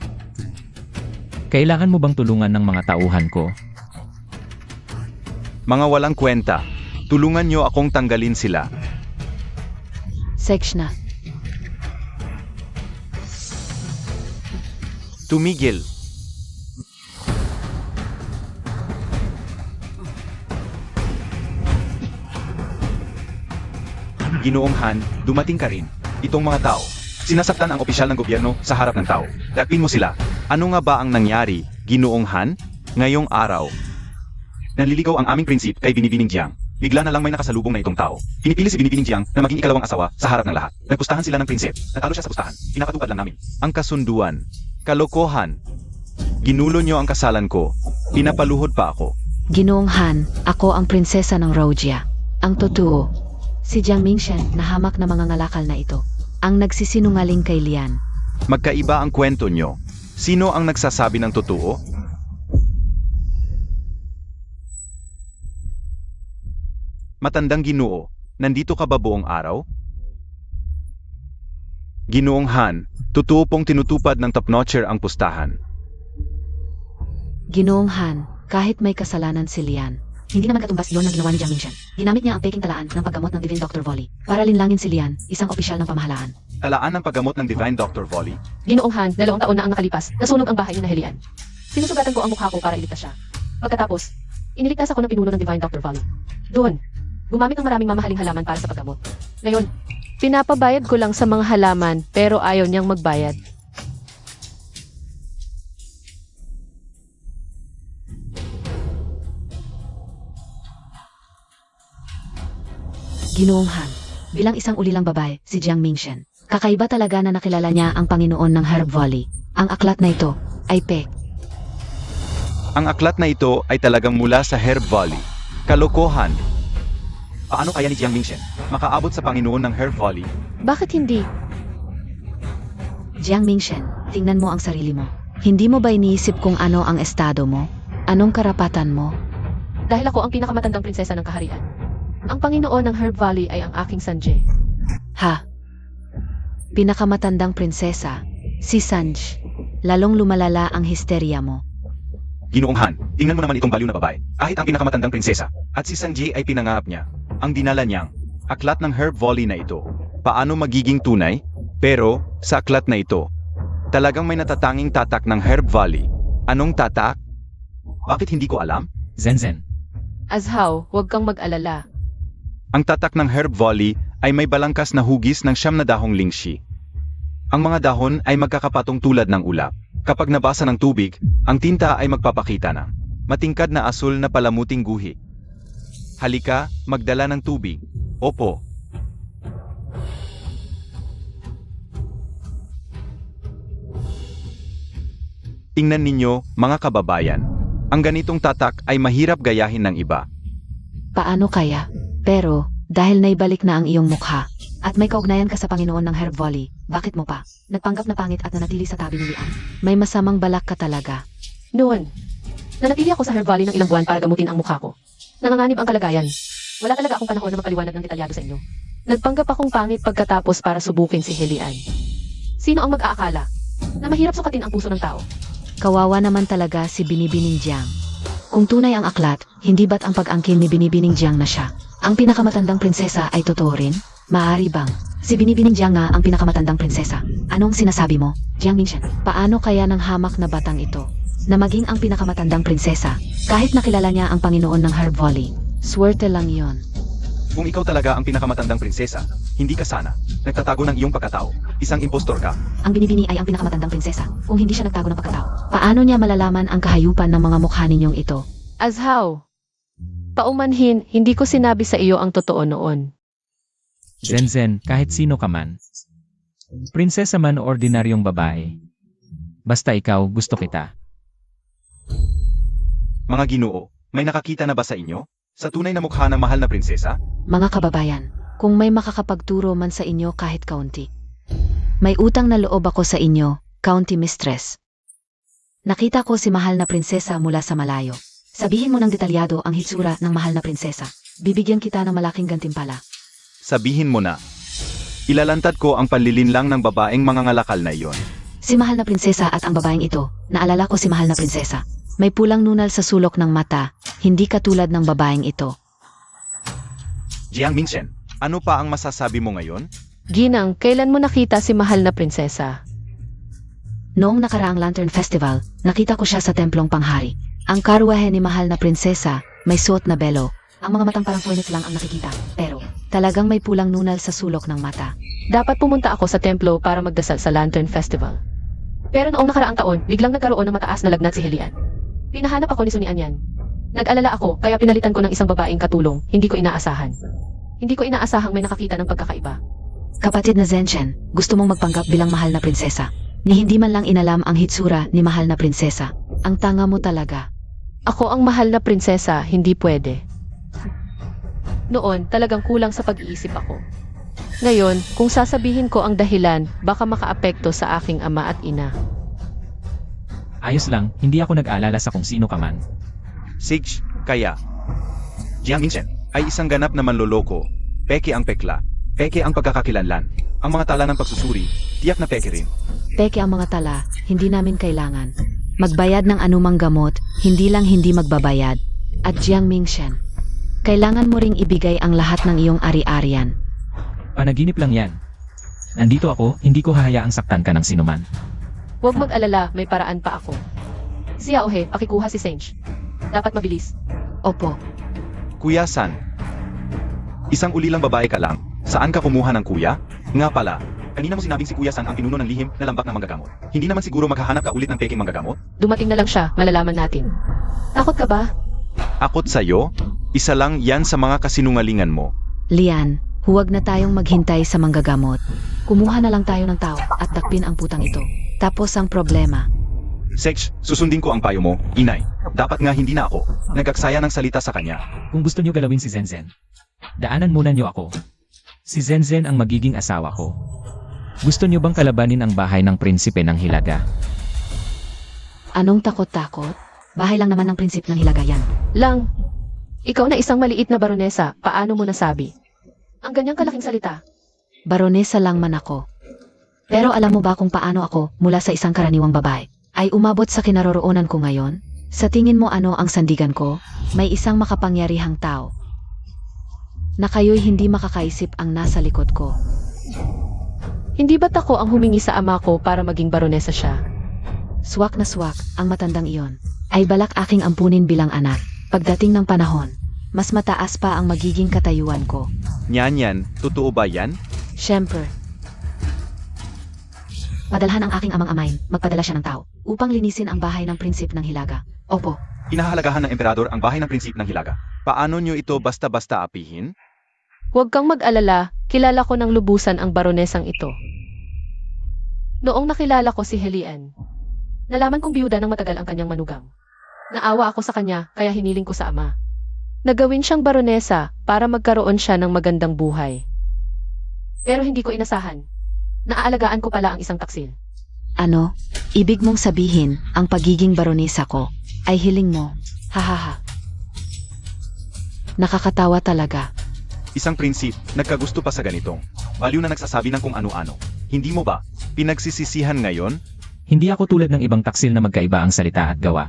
Kailangan mo bang tulungan ng mga tauhan ko? Mga walang kwenta. Tulungan nyo akong tanggalin sila. Sekshna. Tumigil. Ginoong Han, dumating ka rin. Itong mga tao, sinasaktan ang opisyal ng gobyerno sa harap ng tao. Dagpin mo sila. Ano nga ba ang nangyari, Ginoong Han? Ngayong araw, naliligaw ang aming prinsip kay Binibining Jiang. Bigla na lang may nakasalubong na itong tao. Pinipili si Binibining Jiang na maging ikalawang asawa sa harap ng lahat. Nagpustahan sila ng prinsip. Natalo siya sa pustahan. Pinapatupad lang namin. Ang kasunduan. Kalokohan. Ginulo nyo ang kasalan ko. Pinapaluhod pa ako. Ginoong Han, ako ang prinsesa ng Rojia. Ang totoo, si Jiang Mingshan na hamak na mga ngalakal na ito, ang nagsisinungaling kay Lian. Magkaiba ang kwento nyo. Sino ang nagsasabi ng totoo? Matandang Ginoo, nandito ka ba buong araw? Ginoong Han, totoo pong tinutupad ng top-notcher ang pustahan. Ginoong Han, kahit may kasalanan si Lian, hindi naman katumbas yon ng ginawa ni Jiang Mingchen. Ginamit niya ang peking talaan ng paggamot ng Divine Dr. Volley para linlangin si Lian, isang opisyal ng pamahalaan. Talaan ng paggamot ng Divine Dr. Volley. Ginoong Han, 2 taon na ang nakalipas, nasunog ang bahay ni Nahelian. Sinusugatan ko ang mukha ko para iligtas siya. Pagkatapos, iniligtas ako ng pinuno ng Divine Dr. Volley. Doon, gumamit ng maraming mamahaling halaman para sa paggamot. Ngayon, pinapabayad ko lang sa mga halaman pero ayaw niyang magbayad. Ginoong Han, bilang isang ulilang babae, si Jiang Mingchen. Kakaiba talaga na nakilala niya ang Panginoon ng Herb Volley. Ang aklat na ito ay Ang aklat na ito ay talagang mula sa Herb Volley. Kalokohan. Paano kaya ni Jiang Mingchen makaabot sa Panginoon ng Herb Volley? Bakit hindi? Jiang Mingchen, tingnan mo ang sarili mo. Hindi mo ba iniisip kung ano ang estado mo? Anong karapatan mo? Dahil ako ang pinakamatandang prinsesa ng kaharian. Ang Panginoon ng Herb Valley ay ang aking Sanjay. Ha? Pinakamatandang prinsesa, si Sanj. Lalong lumalala ang histerya mo. Ginoong Han, tingnan mo naman itong baliw na babae. Kahit ang pinakamatandang prinsesa at si Sanjay ay pinangarap niya. Ang dinala niyang aklat ng Herb Volley na ito. Paano magiging tunay? Pero sa aklat na ito, talagang may natatanging tatak ng Herb Volley. Anong tatak? Bakit hindi ko alam? Zenzen. Azhaw, huwag kang mag-alala. Ang tatak ng Herb Volley ay may balangkas na hugis ng 9 na dahong lingshi. Ang mga dahon ay magkakapatong tulad ng ulap. Kapag nabasa ng tubig, ang tinta ay magpapakita ng matingkad na asul na palamuting guhi. Halika, magdala ng tubig. Opo. Tingnan ninyo, mga kababayan. Ang ganitong tatak ay mahirap gayahin ng iba. Paano kaya? Pero, dahil naibalik na ang iyong mukha, at may kaugnayan ka sa Panginoon ng Herb Volley, bakit mo pa? Nagpanggap na pangit at nanatili sa tabi ni Lian. May masamang balak ka talaga. Noon, nanatili ako sa Herb Valley ng ilang buwan para gamutin ang mukha ko. Nanganganib ang kalagayan. Wala talaga akong panahon na magpaliwanag ng detalyado sa inyo. Nagpanggap akong pangit pagkatapos para subukin si Helian. Sino ang mag-aakala na mahirap sukatin ang puso ng tao? Kawawa naman talaga si Binibining Jiang. Kung tunay ang aklat, hindi ba't ang pag-angkin ni Binibining Jiang na siya? Ang pinakamatandang prinsesa ay totoo rin? Maaari bang? Si Binibining Jiang nga ang pinakamatandang prinsesa. Anong sinasabi mo, Jiang Mingchen? Paano kaya ng hamak na batang ito na maging ang pinakamatandang prinsesa kahit nakilala niya ang Panginoon ng Herb Volley? Swerte lang yon. Kung ikaw talaga ang pinakamatandang prinsesa, hindi ka sana nagtatago ng iyong pagkatao. Isang impostor ka. Ang Binibini ay ang pinakamatandang prinsesa kung hindi siya nagtago ng pagkatao. Paano niya malalaman ang kahayupan ng mga mukha ninyong ito? Azhaw, paumanhin, hindi ko sinabi sa iyo ang totoo noon. Zenzen, kahit sino ka man. Prinsesa man o ordinaryong babae. Basta ikaw, gusto kita. Mga Ginoo, may nakakita na ba sa inyo? Sa tunay na mukha ng mahal na prinsesa? Mga kababayan, kung may makakapagturo man sa inyo kahit kaunti. May utang na loob ako sa inyo, County Mistress. Nakita ko si mahal na prinsesa mula sa malayo. Sabihin mo ng detalyado ang hitsura ng mahal na prinsesa. Bibigyan kita ng malaking gantimpala. Sabihin mo na. Ilalantad ko ang panlilinlang ng babaeng mga ngalakal na iyon. Si mahal na prinsesa at ang babaeng ito, naalala ko si mahal na prinsesa. May pulang nunal sa sulok ng mata, hindi katulad ng babaeng ito. Jiang Mingchen, ano pa ang masasabi mo ngayon? Ginang, kailan mo nakita si mahal na prinsesa? Noong nakaraang Lantern Festival, nakita ko siya sa templong panghari. Ang karwahe ni mahal na prinsesa, may suot na belo. Ang mga matang parang phoenix lang ang nakikita, pero talagang may pulang nunal sa sulok ng mata. Dapat pumunta ako sa templo para magdasal sa Lantern Festival. Pero noong nakaraang taon, biglang nagkaroon ng mataas na lagnat si Helian. Pinahanap ako ni Sunian yan. Nag-alala ako, kaya pinalitan ko ng isang babaeng katulong, hindi ko inaasahan. Hindi ko inaasahang may nakakita ng pagkakaiba. Kapatid na Zenshen, gusto mong magpanggap bilang mahal na prinsesa. Ni hindi man lang inalam ang hitsura ni mahal na prinsesa. Ang tanga mo talaga. Ako ang mahal na prinsesa, hindi pwede. Noon, talagang kulang sa pag-iisip ako. Ngayon, kung sasabihin ko ang dahilan, baka makaapekto sa aking ama at ina. Ayos lang, hindi ako nag-aalala sa kung sino ka man. Sige, kaya. Jiang Mingchen ay isang ganap na manloloko. Peke ang pekla. Peke ang pagkakakilanlan. Ang mga tala ng pagsusuri, tiyak na peke rin. Peke ang mga tala, hindi namin kailangan. Magbayad ng anumang gamot, hindi lang hindi magbabayad. At Jiang Mingshen, kailangan mo ring ibigay ang lahat ng iyong ari-arian. Panaginip lang yan. Nandito ako, hindi ko hahayaang saktan ka ng sinuman. Huwag mag-alala, may paraan pa ako. Si Yaohe, pakikuha si Senj. Dapat mabilis. Opo, Kuya San. Isang ulilang babae ka lang. Saan ka kumuha ng kuya? Nga pala, kanina mo sinabing si Kuya San ang pinuno ng lihim na lambak ng manggagamot. Hindi naman siguro maghahanap ka ulit ng peking manggagamot? Dumating na lang siya, malalaman natin. Takot ka ba? Akot sa'yo? Isa lang yan sa mga kasinungalingan mo. Lian, huwag na tayong maghintay sa manggagamot. Kumuha na lang tayo ng tao at dakpin ang putang ito. Tapos ang problema. Sech, susundin ko ang payo mo, inay. Dapat nga hindi na ako. Nagaksaya ng salita sa kanya. Kung gusto nyo galawin si Zenzen, daanan muna nyo ako. Si Zenzen ang magiging asawa ko. Gusto nyo bang kalabanin ang bahay ng prinsipe ng Hilaga? Anong takot-takot? Bahay lang naman ng prinsip ng Hilaga yan. Lang. Ikaw na isang maliit na baronesa, paano mo nasabi? Ang ganyang kalaking salita. Baronesa lang man ako. Pero alam mo ba kung paano ako, mula sa isang karaniwang babae, ay umabot sa kinaroroonan ko ngayon? Sa tingin mo ano ang sandigan ko? May isang makapangyarihang tao na kayo'y hindi makakaisip ang nasa likod ko. Hindi ba't ako ang humingi sa ama ko para maging baronesa siya? Swak na swak, ang matandang iyon. Ay balak aking ampunin bilang anak. Pagdating ng panahon, mas mataas pa ang magiging katayuan ko. Nyan, totoo ba yan? Siyempre. Padalhan ang aking amang amayin, magpadala siya ng tao, upang linisin ang bahay ng prinsip ng Hilaga. Opo, Inahalagahan ng emperador ang bahay ng prinsip ng Hilaga. Paano nyo ito basta-basta apihin? Huwag kang mag-alala, kilala ko ng lubusan ang baronesang ito. Noong nakilala ko si Helian, nalaman kong biyuda ng matagal ang kanyang manugang. Naawa ako sa kanya, kaya hiniling ko sa ama. Nagawin siyang baronesa para magkaroon siya ng magandang buhay. Pero hindi ko inasahan. Naaalagaan ko pala ang isang taksil. ano? Ibig mong sabihin, ang pagiging baronesa ko, ay hiling mo. Hahaha. Nakakatawa talaga. Isang prinsip, nagkagusto pa sa ganitong. Baliw na nagsasabi ng kung ano-ano. Hindi mo ba? Pinagsisisihan ngayon? Hindi ako tulad ng ibang taksil na magkaiba ang salita at gawa.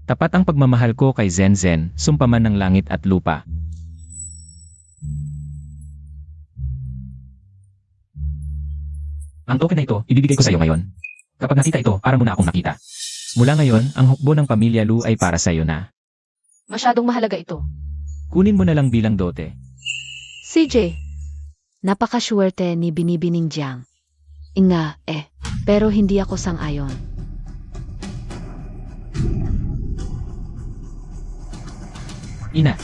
Tapat ang pagmamahal ko kay Zenzen, sumpaman ng langit at lupa. Ang token na ito, ibibigay ko sa iyo ngayon. Kapag nakita ito, para mo na akong nakita. Mula ngayon, ang hukbo ng pamilya Lu ay para sa iyo na. Masyadong mahalaga ito. Kunin mo na lang bilang dote. CJ, Napakaswerte ni Binibining Jiang. Inga, pero hindi ako sang-ayon. Ina,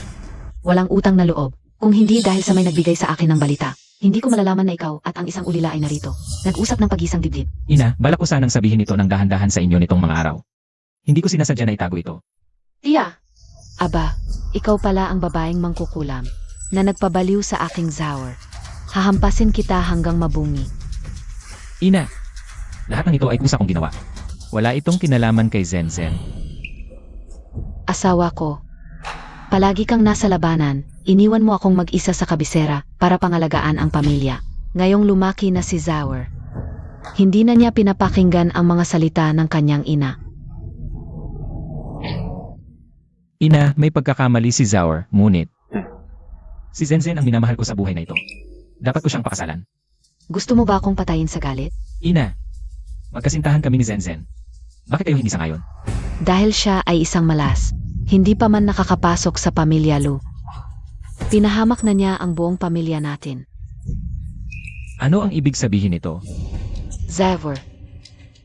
Walang utang na loob. Kung hindi dahil sa may nagbigay sa akin ng balita, hindi ko malalaman na ikaw at ang isang ulila ay narito. Nag-usap ng pag-isang dibdib. Ina, balak ko sanang sabihin ito ng dahan-dahan sa inyo nitong mga araw. Hindi ko sinasadya na itago ito. Tia, Aba, ikaw pala ang babaeng mangkukulam na nagpabaliw sa aking Zaur. Hahampasin kita hanggang mabungi. Ina, lahat ng ito ay kusa kong ginawa. Wala itong kinalaman kay Zenzen. Asawa ko. Palagi kang nasa labanan, iniwan mo akong mag-isa sa kabisera para pangalagaan ang pamilya. Ngayong lumaki na si Zaur, hindi na niya pinapakinggan ang mga salita ng kanyang ina. Ina, may pagkakamali si Zaur, ngunit si Zenzen ang minamahal ko sa buhay na ito. Dapat ko siyang pakasalan. Gusto mo ba akong patayin sa galit? Ina, magkasintahan kami ni Zenzen. Bakit kayo hindi sangayon? Dahil siya ay isang malas, hindi pa man nakakapasok sa pamilya Lu. Pinahamak na niya ang buong pamilya natin. Ano ang ibig sabihin nito? Zavor,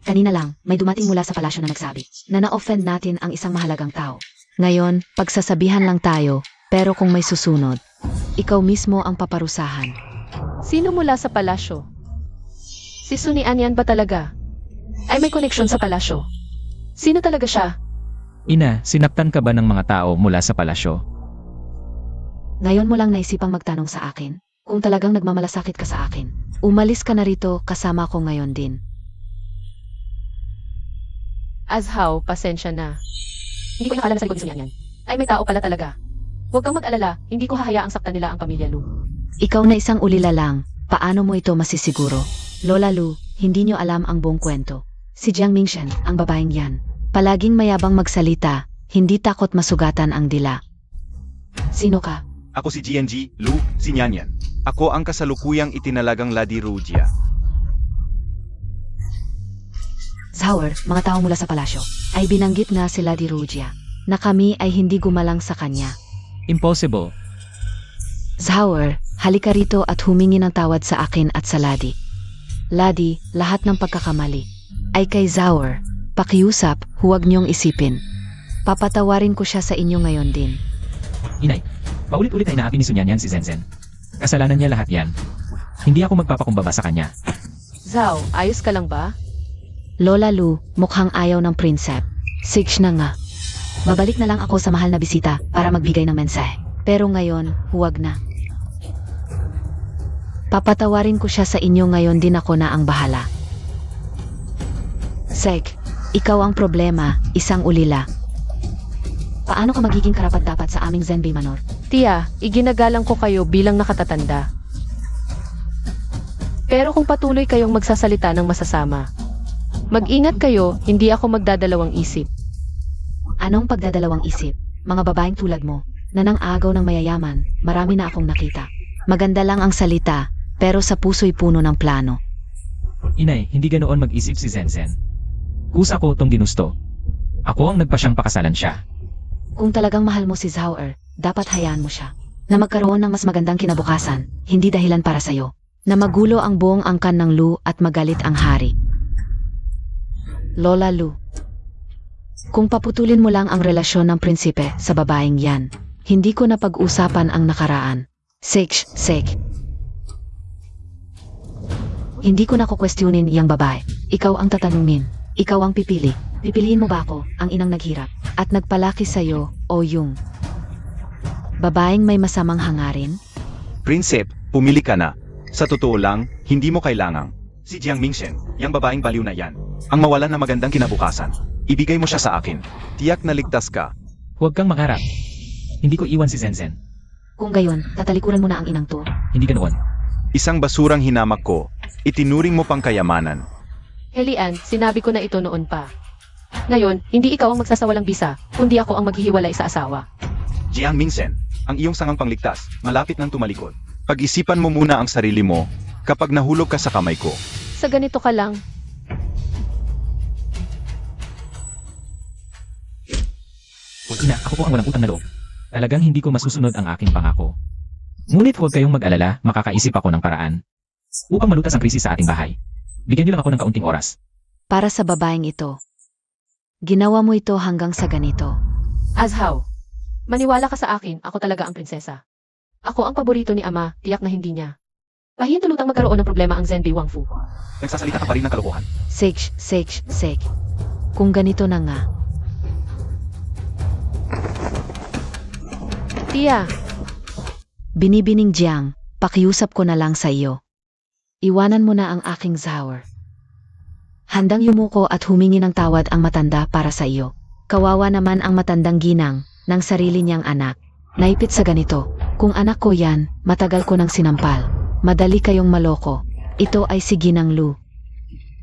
kanina lang may dumating mula sa palasyo na nagsabi na na-offend natin ang isang mahalagang tao. Ngayon, pagsasabihan lang tayo, pero kung may susunod, ikaw mismo ang paparusahan. sino mula sa palasyo? Si Sunian yan ba talaga? Ay may koneksyon sa palasyo. Sino talaga siya? Ina, sinaktan ka ba ng mga tao mula sa palasyo? Ngayon mo lang naisipang magtanong sa akin, kung talagang nagmamalasakit ka sa akin. Umalis ka na rito, kasama ko ngayon din. Azhaw, pasensya na. Hindi ko nakaalala sa likod ni Sunian yan. Ay may tao pala talaga. Huwag kang mag-alala, hindi ko hahayaang saktan nila ang pamilya Lu. Ikaw na isang ulila lang, paano mo ito masisiguro? Lola Lu, hindi nyo alam ang buong kwento. Si Jiang Mingshen, ang babaeng yan. Palaging mayabang magsalita, hindi takot masugatan ang dila. Sino ka? Ako si GNG, Lu, si Nyanyan. Ako ang kasalukuyang itinalagang Lady Rugia. Zhao, mga tao mula sa palasyo, ay binanggit nga si Lady Rugia, na kami ay hindi gumalang sa kanya. Impossible. Zhao, halika rito at humingi ng tawad sa akin at sa Lady. Lady, lahat ng pagkakamali ay kay Zhao. Pakiusap, huwag niyong isipin. Papatawarin ko siya sa inyo ngayon din. Inay, paulit-ulit ay naapi ni Sunyanyan si Zenzen. Kasalanan niya lahat yan. Hindi ako magpapakumbaba sa kanya. Zhao, ayos ka lang ba? Lola Lu, mukhang ayaw ng prinsep. Six na nga. Babalik na lang ako sa mahal na bisita para magbigay ng mensahe. Pero ngayon, huwag na. Papatawarin ko siya sa inyo ngayon din, ako na ang bahala. Sek, ikaw ang problema, isang ulila. Paano ka magiging karapat-dapat sa aming Zenbei Manor? Tia, iginagalang ko kayo bilang nakatatanda. Pero kung patuloy kayong magsasalita ng masasama, mag-ingat kayo, hindi ako magdadalawang isip. Anong pagdadalawang isip? Mga babaeng tulad mo, na nang agaw ng mayayaman, marami na akong nakita. Maganda lang ang salita, pero sa puso'y puno ng plano. Inay, hindi ganoon mag-isip si Zenzen. Kusa ko tong ginusto. Ako ang nagpasyang pakasalan siya. Kung talagang mahal mo si Zhao, dapat hayaan mo siya. Na magkaroon ng mas magandang kinabukasan, hindi dahilan para sa'yo. Na magulo ang buong angkan ng Lu at magalit ang hari. Lola Lu, kung paputulin mo lang ang relasyon ng prinsipe sa babaeng yan, hindi ko na pag-usapan ang nakaraan. Sek. Hindi ko na kukwestiyonin iyang babae. Ikaw ang tatanungin. Ikaw ang pipili. Pipiliin mo ba ako, ang inang naghirap, at nagpalaki sa'yo, o yung babaeng may masamang hangarin? Prinsep, pumili ka na. Sa totoo lang, hindi mo kailangang. Si Jiang Mingshen, yang babaeng baliw na yan, ang mawalan na magandang kinabukasan. Ibigay mo siya sa akin. Tiyak na ligtas ka. Huwag kang makarap. Hindi ko iwan si Zenzen. Kung gayon, tatalikuran mo na ang inang to. Hindi ganoon. Isang basurang hinamak ko, itinuring mo pang kayamanan. Helian, sinabi ko na ito noon pa. Ngayon, hindi ikaw ang magsasawalang bisa, kundi ako ang maghihiwalay sa asawa. Jiang Mingshen, ang iyong sangang pangligtas, malapit nang tumalikod. Pag-isipan mo muna ang sarili mo, kapag nahulog ka sa kamay ko. Sa ganito ka lang. Ina, ako po ang walang utang na loob. Talagang hindi ko masusunod ang aking pangako. Ngunit huwag kayong mag-alala, makakaisip ako ng paraan. Upang malutas ang krisis sa ating bahay. Bigyan niyo lang ako ng kaunting oras. Para sa babaeng ito. Ginawa mo ito hanggang sa ganito. Azhao, maniwala ka sa akin, ako talaga ang prinsesa. Ako ang paborito ni Ama, tiyak na hindi niya. Pahintulutang magkaroon ng problema ang Zenbei Wangfu. Nagsasalita ka pa rin ng kalokohan. Sek. Kung ganito na nga. Tia, Binibining Jiang, pakiusap ko na lang sa iyo. Iwanan mo na ang aking Zhao. Handang yumuko at humingi ng tawad ang matanda para sa iyo. Kawawa naman ang matandang ginang ng sarili niyang anak. Naipit sa ganito, kung anak ko yan, matagal ko nang sinampal. Madali kayong maloko. Ito ay si Ginang Lu,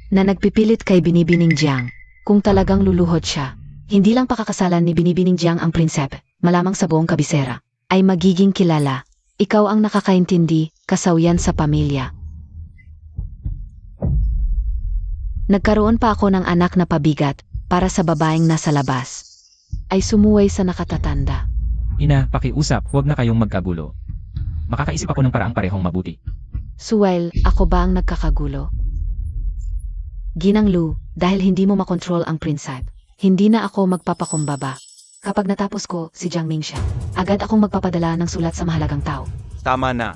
na nagpipilit kay Binibining Jiang. Kung talagang luluhod siya, hindi lang pakakasalan ni Binibining Jiang ang prinsepe, malamang sa buong kabisera, ay magiging kilala. Ikaw ang nakakaintindi, kasawian sa pamilya. Nagkaroon pa ako ng anak na pabigat para sa babaeng nasa labas. Ay sumuway sa nakatatanda. Ina, pakiusap, huwag na kayong magkagulo. Makakaisip ako ng paraang parehong mabuti. Suwail, ako ba ang nagkakagulo? Ginang Lu, dahil hindi mo makontrol ang prinsep, hindi na ako magpapakumbaba. Kapag natapos ko si Jiang Mingshen, agad akong magpapadala ng sulat sa mahalagang tao. Tama na.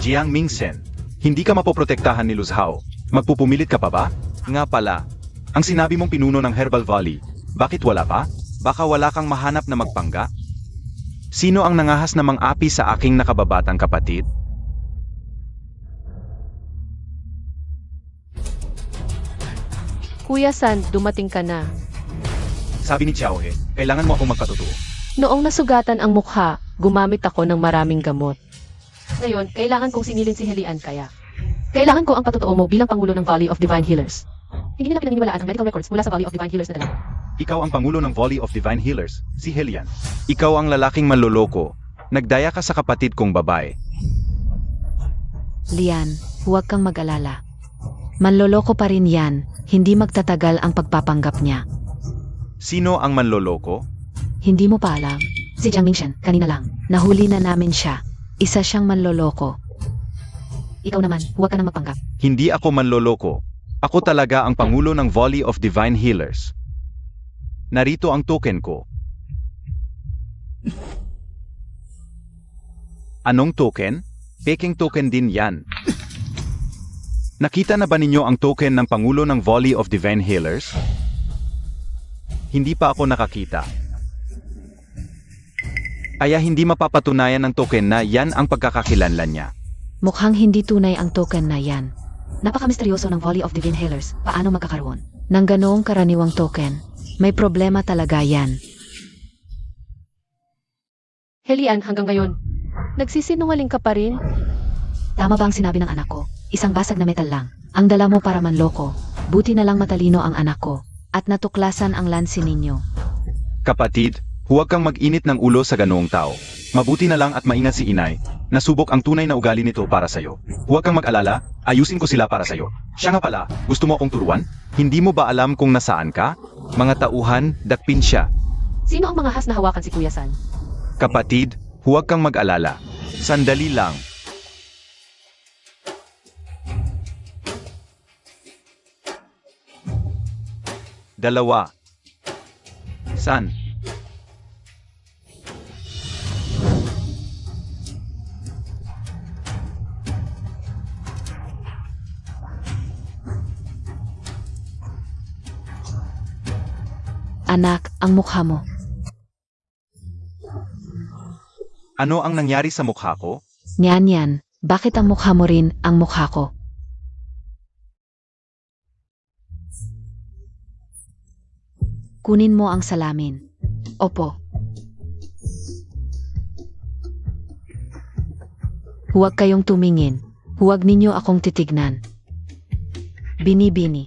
Jiang Mingshen, hindi ka mapoprotektahan ni Lu Zhao. Magpupumilit ka pa ba? Nga pala, ang sinabi mong pinuno ng Herbal Valley, bakit wala pa? Baka wala kang mahanap na magpangga? Sino ang nangahas na mang-api sa aking nakababatang kapatid? Kuya San, dumating ka na. Sabi ni Xiaohe, kailangan mo akong magpatotoo. Noong nasugatan ang mukha, gumamit ako ng maraming gamot. Ngayon, kailangan kong singilin si Helian kaya. Kailangan ko ang patotoo mo bilang Pangulo ng Valley of Divine Healers. Hindi nila pinaniniwalaan ang medical records mula sa Valley of Divine Healers na dala. Ikaw ang Pangulo ng Volley of Divine Healers, si Helian. Ikaw ang lalaking manloloko. Nagdaya ka sa kapatid kong babae. Lian, huwag kang mag-alala. Manloloko pa rin yan, hindi magtatagal ang pagpapanggap niya. Sino ang manloloko? Hindi mo pa alam? Si Jiang Mingshen, kanina lang. Nahuli na namin siya. Isa siyang manloloko. Ikaw naman, huwag ka nang magpanggap. Hindi ako manloloko. Ako talaga ang Pangulo ng Volley of Divine Healers. Narito ang token ko. Anong token? Peking token din yan. Nakita na ba ninyo ang token ng Pangulo ng Volley of Divine Healers? Hindi pa ako nakakita. Kaya hindi mapapatunayan ng token na yan ang pagkakakilanlan niya. Mukhang hindi tunay ang token na yan. Napaka-misteryoso ng Volley of Divine Healers. Paano magkakaroon? Nang ganoong karaniwang token, may problema talaga yan. Helian, hanggang ngayon, nagsisinungaling ka pa rin? Tama ba ang sinabi ng anak ko? Isang basag na metal lang. Ang dala mo para manloko. Buti na lang matalino ang anak ko. At natuklasan ang lansi ninyo. Kapatid, huwag kang mag-init ng ulo sa ganoong tao. Mabuti na lang at maingat si inay. Nasubok ang tunay na ugali nito para sa'yo. Huwag kang mag-alala, ayusin ko sila para sa'yo. Siya nga pala, gusto mo akong turuan? Hindi mo ba alam kung nasaan ka? Mga tauhan, dakpin siya. Sino ang mga has na hawakan si Kuya San? Kapatid, huwag kang mag-alala. Sandali lang. Dalawa. San? Anak, ang mukha mo. Ano ang nangyari sa mukha ko? Niyan yan. Bakit ang mukha mo rin ang mukha ko? Kunin mo ang salamin. Opo. Huwag kayong tumingin. Huwag ninyo akong titignan. Bini-bini.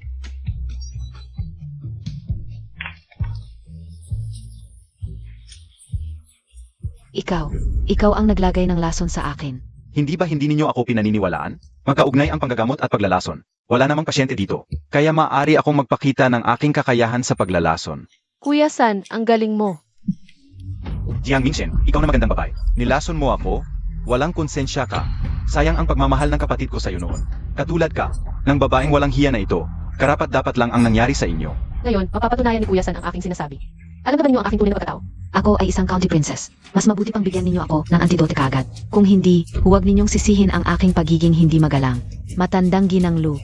Ikaw ang naglagay ng lason sa akin. Hindi ba hindi ninyo ako pinaniniwalaan? Magkaugnay ang panggagamot at paglalason. Wala namang pasyente dito. Kaya maaari akong magpakita ng aking kakayahan sa paglalason. Kuya San, ang galing mo. Jiang Mingshen, ikaw na magandang babae. Nilason mo ako? Walang konsensya ka. Sayang ang pagmamahal ng kapatid ko sa'yo noon. Katulad ka, ng babaeng walang hiya na ito. Karapat-dapat lang ang nangyari sa inyo. Ngayon, mapapatunayan ni Kuya San ang aking sinasabi. Alam na ba ninyo ang aking tunay na pagkatao? Ako ay isang county princess. Mas mabuti pang bigyan ninyo ako ng antidote kagad. Kung hindi, huwag ninyong sisihin ang aking pagiging hindi magalang. Matandang ginang Lu.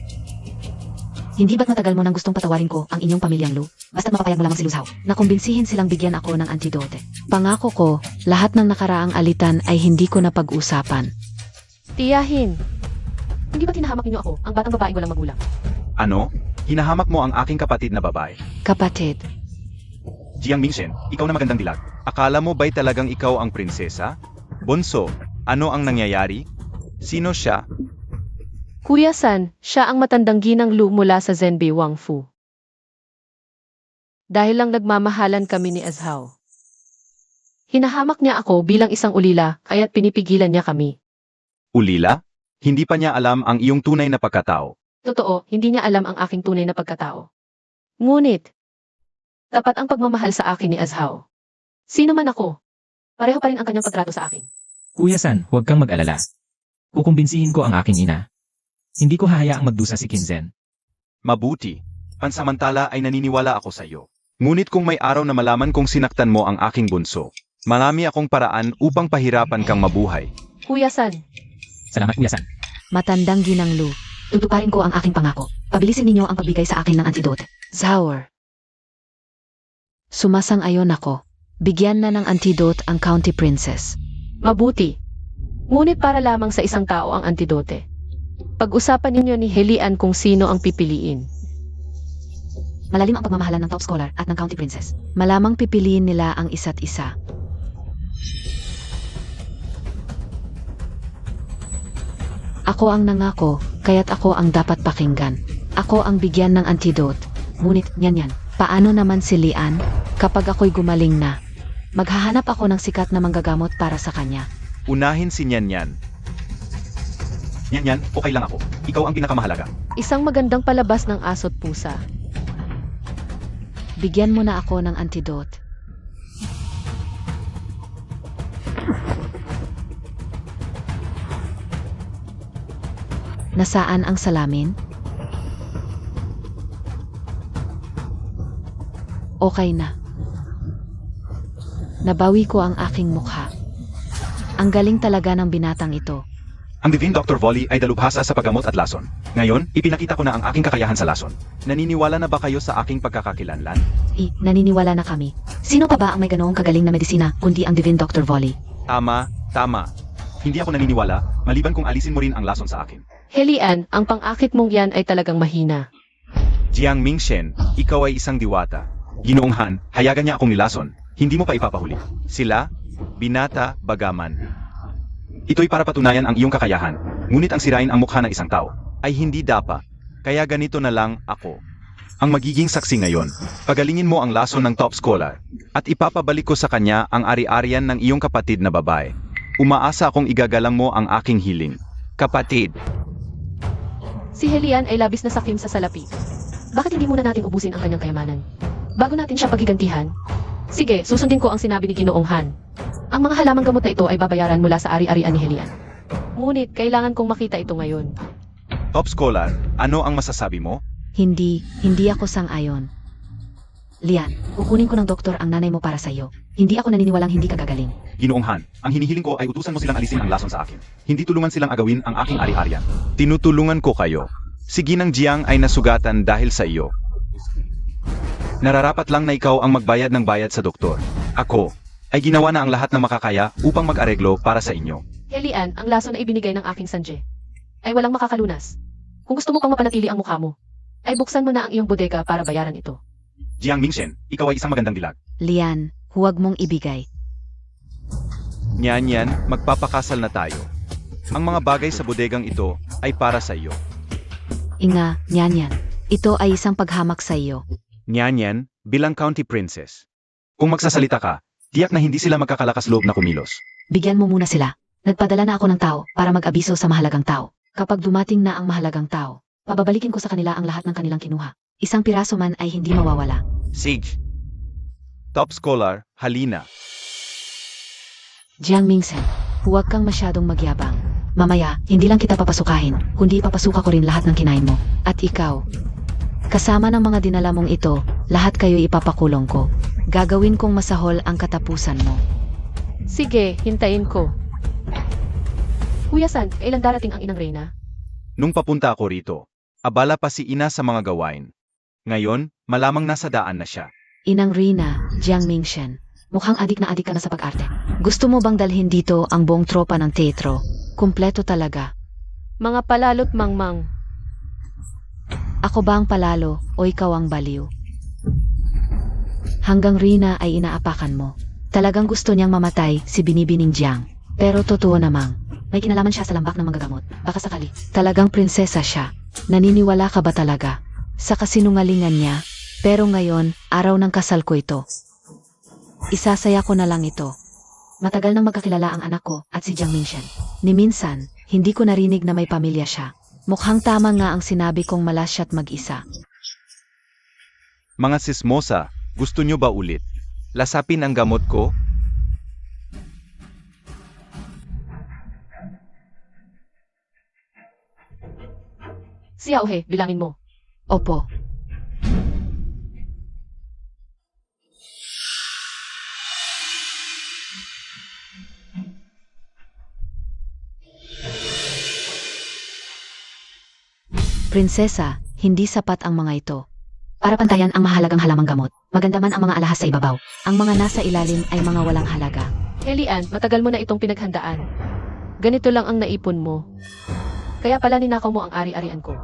Hindi ba't matagal mo nang gustong patawarin ko ang inyong pamilyang Lu? Basta't mapapayag mo lamang si Luzhao na kumbinsihin silang bigyan ako ng antidote. Pangako ko, lahat ng nakaraang alitan ay hindi ko na pag-usapan. Tiyahin. Hindi ba tinahamak ninyo ako, ang batang babaeng walang magulang? Ano? Hinahamak mo ang aking kapatid na babae. Kapatid, Jiang Mingshen, ikaw na magandang dilag. Akala mo ba'y talagang ikaw ang prinsesa? Bonso, ano ang nangyayari? Sino siya? Kuya San, siya ang matandang ginang Lu mula sa Zenbei Wangfu. Dahil lang nagmamahalan kami ni Azhao. Hinahamak niya ako bilang isang ulila, kaya't pinipigilan niya kami. Ulila? Hindi pa niya alam ang iyong tunay na pagkatao. Totoo, hindi niya alam ang aking tunay na pagkatao. Ngunit, tapat ang pagmamahal sa akin ni Azhao. Sino man ako, pareho pa rin ang kanyang pagtrato sa akin. Kuya San, huwag kang mag-alala. Kukumbinsihin ko ang aking ina. Hindi ko hahayaang magdusa si Kinzen. Mabuti. Pansamantala ay naniniwala ako sa iyo. Ngunit kung may araw na malaman kong sinaktan mo ang aking bunso, marami akong paraan upang pahirapan kang mabuhay. Kuya San, Salamat Kuya San. matandang ginang Lu. Tutuparin ko ang aking pangako. Pabilisin ninyo ang pagbigay sa akin ng antidote. Zhao. Sumasang-ayon ako. Bigyan na ng antidote ang County Princess. mabuti. Ngunit para lamang sa isang tao ang antidote. Pag-usapan ninyo ni Helian kung sino ang pipiliin. Malalim ang pagmamahalan ng top scholar at ng County Princess. Malamang pipiliin nila ang isa't isa. Ako ang nangako, kaya't ako ang dapat pakinggan. Ako ang bigyan ng antidote. Ngunit, yan. Paano naman si Lian? Kapag ako'y gumaling na, maghahanap ako ng sikat na manggagamot para sa kanya. Unahin si Nyan Nyan. Nyan Nyan, okay lang ako. Ikaw ang pinakamahalaga. Isang magandang palabas ng aso't pusa. Bigyan mo na ako ng antidote. Nasaan ang salamin? Okay na. Nabawi ko ang aking mukha. Ang galing talaga ng binatang ito. Ang Divine Dr. Volley ay dalubhasa sa paggamot at lason. Ngayon, ipinakita ko na ang aking kakayahan sa lason. Naniniwala na ba kayo sa aking pagkakakilanlan? Naniniwala na kami. Sino pa ba ang may ganoong kagaling na medisina kundi ang Divine Dr. Volley? Tama. Hindi ako naniniwala, maliban kung alisin mo rin ang lason sa akin. Helian, ang pang-akit mong yan ay talagang mahina. Jiang Mingshen, ikaw ay isang diwata. Ginoong Han, hayagan niya akong nilason. Hindi mo pa ipapahuli. Sila, binata, bagaman. Ito'y para patunayan ang iyong kakayahan. Ngunit ang sirain ang mukha ng isang tao ay hindi dapa. Kaya ganito na lang ako. Ang magiging saksi ngayon, pagalingin mo ang lason ng top scholar at ipapabalik ko sa kanya ang ari-arian ng iyong kapatid na babae. Umaasa akong igagalang mo ang aking hiling. Kapatid. Si Helian ay labis na sakim sa salapi. Bakit hindi muna natin ubusin ang kanyang kayamanan? Bago natin siya paghigantihan? Sige, susundin ko ang sinabi ni Ginoong Han. Ang mga halamang gamot na ito ay babayaran mula sa ari-arian ni Helian. Ngunit, kailangan kong makita ito ngayon. Top scholar, ano ang masasabi mo? Hindi ako sang-ayon. Lian, kukunin ko ng doktor ang nanay mo para sa iyo. Hindi ako naniniwalang hindi ka gagaling. Ginoong Han, ang hinihiling ko ay utusan mo silang alisin ang lason sa akin. Hindi tulungan silang agawin ang aking ari-arian. Tinutulungan ko kayo. Si Ginang Jiang ay nasugatan dahil sa iyo. Nararapat lang na ikaw ang magbayad ng bayad sa doktor. Ako ay ginawa na ang lahat na makakaya upang mag-areglo para sa inyo. Helian, ang lason na ibinigay ng aking sanje ay walang makakalunas. Kung gusto mo pang mapanatili ang mukha mo, ay buksan mo na ang iyong bodega para bayaran ito. Jiang Mingshen, ikaw ay isang magandang dilag. Lian, huwag mong ibigay. Nyan, magpapakasal na tayo. Ang mga bagay sa bodegang ito ay para sa iyo. Inga, Nyan. Ito ay isang paghamak sa iyo. Nyan, bilang County Princess. Kung magsasalita ka, tiyak na hindi sila magkakalakas loob na kumilos. Bigyan mo muna sila. Nagpadala na ako ng tao para mag-abiso sa mahalagang tao. Kapag dumating na ang mahalagang tao, pababalikin ko sa kanila ang lahat ng kanilang kinuha. Isang piraso man ay hindi mawawala. Sage. Top scholar, halina. Jiang Mingsen, huwag kang masyadong magyabang. Mamaya, hindi lang kita papasukahin, kundi papasuka ko rin lahat ng kinain mo. At ikaw, kasama ng mga dinala mong ito, lahat kayo ipapakulong ko. Gagawin kong masahol ang katapusan mo. Sige, hintayin ko. Kuya San, kailan darating ang inang Reyna? Nung papunta ako rito, abala pa si Ina sa mga gawain. Ngayon, malamang nasa daan na siya. Inang Rina, Jiang Mingshen, mukhang adik na adik ka na sa pag-arte. Gusto mo bang dalhin dito ang buong tropa ng teatro? Kumpleto talaga. Mga palalo't mangmang. Ako ba ang palalo o ikaw ang baliw? Hanggang Rina ay inaapakan mo. Talagang gusto niyang mamatay si Binibining Jiang. Pero totoo namang, may kinalaman siya sa lambak ng manggagamot. Baka sakali. Talagang prinsesa siya. Naniniwala ka ba talaga sa kasinungalingan niya? Pero ngayon, araw ng kasal ko ito. Isasaya ko na lang ito. Matagal nang magkakilala ang anak ko at si Jiang Mingshen. Ni minsan, hindi ko narinig na may pamilya siya. Mukhang tama nga ang sinabi kong malasya't mag-isa. Mga sismosa, gusto nyo ba ulit? Lasapin ang gamot ko? Si Yaohe, bilangin mo. Opo. Prinsesa, hindi sapat ang mga ito. Para pantayan ang mahalagang halamang gamot, maganda man ang mga alahas sa ibabaw. Ang mga nasa ilalim ay mga walang halaga. Helian, matagal mo na itong pinaghandaan. Ganito lang ang naipon mo. Kaya pala ninakaw mo ang ari-arian ko.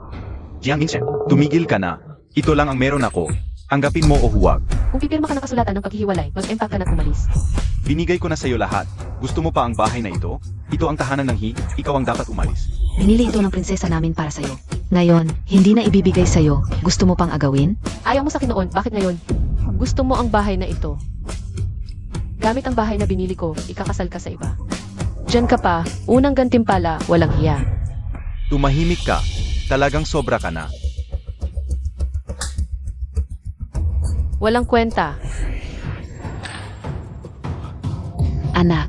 Jiang Mingshen, tumigil ka na. Ito lang ang meron ako. Tanggapin mo o huwag. Kung pipirma ka ng kasulatan ng paghihiwalay, mag-empack ka na umalis. Binigay ko na sa'yo lahat. Gusto mo pa ang bahay na ito? Ito ang tahanan ng ikaw ang dapat umalis. Pinili ito ng prinsesa namin para sa'yo. Ngayon, hindi na ibibigay sa'yo. Gusto mo pang agawin? Ayaw mo sa akin noon, bakit ngayon? Gusto mo ang bahay na ito. Gamit ang bahay na binili ko, ikakasal ka sa iba. Diyan ka pa, unang gantimpala, walang hiya. Tumahimik ka. Talagang sobra ka na. Walang kwenta. Anak.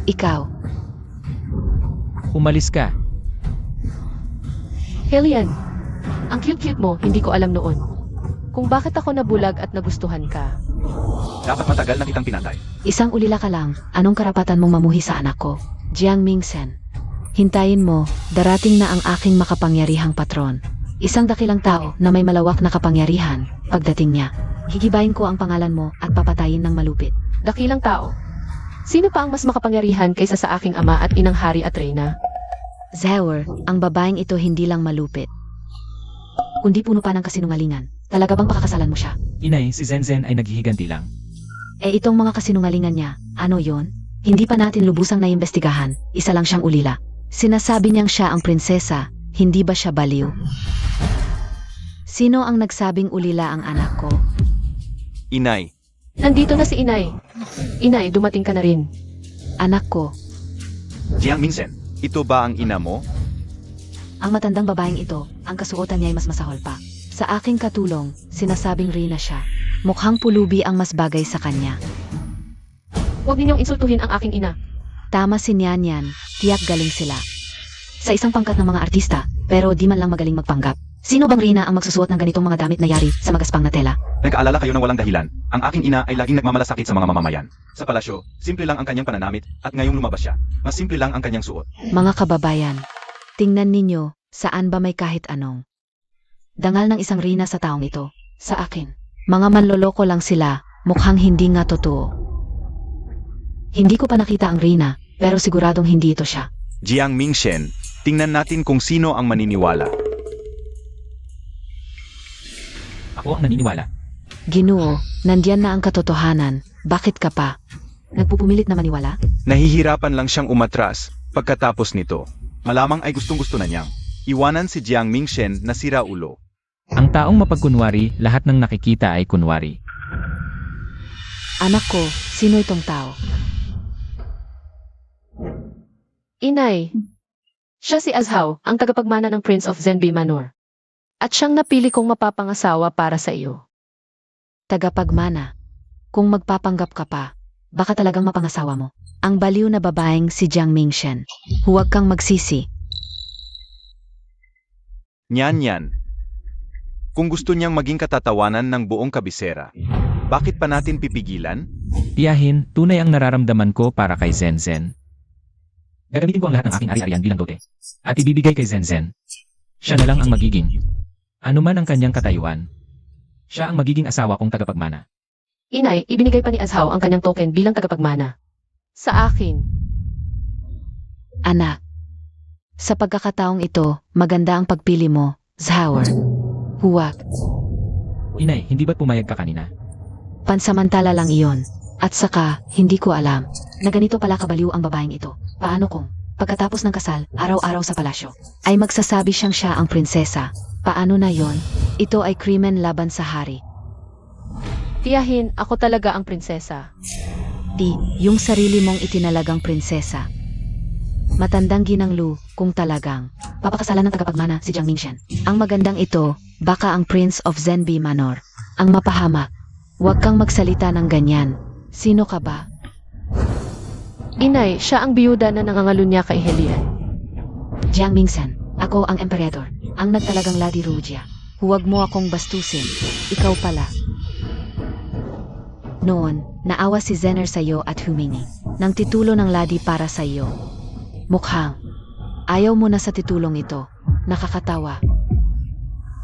Ikaw. Umalis ka. Helian, ang cute-cute mo, hindi ko alam noon. Kung bakit ako nabulag at nagustuhan ka. Dapat matagal na kitang pinatay. Isang ulila ka lang. Anong karapatan mong mamuhi sa anak ko? Jiang Mingsen. Hintayin mo, darating na ang aking makapangyarihang patron. Isang dakilang tao na may malawak na kapangyarihan. Pagdating niya, higibayin ko ang pangalan mo at papatayin ng malupit. Dakilang tao. Sino pa ang mas makapangyarihan kaysa sa aking ama at inang hari at reyna? Zauer, ang babaeng ito hindi lang malupit, kundi puno pa ng kasinungalingan. Talaga bang pakakasalan mo siya? Inay, si Zenzen ay naghihiganti lang. Eh itong mga kasinungalingan niya, ano yon? Hindi pa natin lubusang naimbestigahan, isa lang siyang ulila. Sinasabi niyang siya ang prinsesa, hindi ba siya baliw? Sino ang nagsabing ulila ang anak ko? Inay, Nandito na si Inay. Inay, dumating ka na rin. Anak ko, Jiang Mingsen, ito ba ang ina mo? ang matandang babaeng ito, ang kasuotan niya ay mas masahol pa. Sa aking katulong, sinasabing reyna siya. Mukhang pulubi ang mas bagay sa kanya. Huwag ninyong insultuhin ang aking ina. Tama si Nyanyan, tiyak galing sila. Sa isang pangkat ng mga artista, pero di man lang magaling magpanggap. Sino bang reyna ang magsusuot ng ganitong mga damit na yari sa magaspang na tela? Nag-aalala kayo ng walang dahilan. Ang aking ina ay laging nagmamalasakit sa mga mamamayan. Sa palasyo, simple lang ang kanyang pananamit at ngayong lumabas siya, mas simple lang ang kanyang suot. Mga kababayan, tingnan ninyo, saan ba may kahit anong dangal ng isang reyna sa taong ito. Sa akin, mga manloloko lang sila, mukhang hindi nga totoo. Hindi ko pa nakita ang reyna, pero siguradong hindi ito siya. Jiang Mingsen, tingnan natin kung sino ang maniniwala. Ako ang naniniwala. Ginoo, nandiyan na ang katotohanan, bakit ka pa? Nagpupumilit na maniwala? Nahihirapan lang siyang umatras. Pagkatapos nito, malamang ay gustong-gusto na niyang iwanan si Jiang Mingsen na sira ulo. Ang taong mapagkunwari, lahat ng nakikita ay kunwari. Anak ko, sino itong tao? Inay. Siya si Azhao, ang tagapagmana ng Prince of Zenbi Manor. At siyang napili kong mapapangasawa para sa iyo. Tagapagmana. Kung magpapanggap ka pa, baka talagang mapangasawa mo. Ang baliw na babaeng si Jiang Mingsen. Huwag kang magsisi. Nyan. Kung gusto niyang maging katatawanan ng buong kabisera, bakit pa natin pipigilan? Tiyahin, tunay ang nararamdaman ko para kay Zenzen. Gagamitin ko ang lahat ng aking ari-arian bilang dote. At ibibigay kay Zenzen. Siya na lang ang magiging. Ano man ang kanyang katayuan, siya ang magiging asawa kong tagapagmana. Inay, ibinigay pa ni Azhao ang kanyang token bilang tagapagmana. Sa akin. Anak. Sa pagkakataong ito, maganda ang pagpili mo, Zauer. Huwag. Inay, hindi ba't pumayag ka kanina? Pansamantala lang iyon. At saka, hindi ko alam na ganito pala kabaliw ang babaeng ito. Paano kung, pagkatapos ng kasal, araw-araw sa palasyo, ay magsasabi siyang siya ang prinsesa? Paano na yon? Ito ay krimen laban sa hari. Tiyahin, ako talaga ang prinsesa. Di, yung sarili mong itinalagang prinsesa. Matandang ginanglu, kung talagang papakasalan ng tagapagmana si Jiang Mingsen. Ang magandang ito, baka ang Prince of Zenbi Manor. Ang mapahamak. Huwag kang magsalita ng ganyan. Sino ka ba? Inay, siya ang biyuda na nangangalunya kay Helian. Jiang Mingsen, ako ang emperador, ang nagtalagang Lady Rugia. Huwag mo akong bastusin. Ikaw pala. Noon, naawa si Zener sa iyo at humingi ng titulo ng Lady para sa iyo. Mukhang ayaw mo na sa titulong ito. Nakakatawa.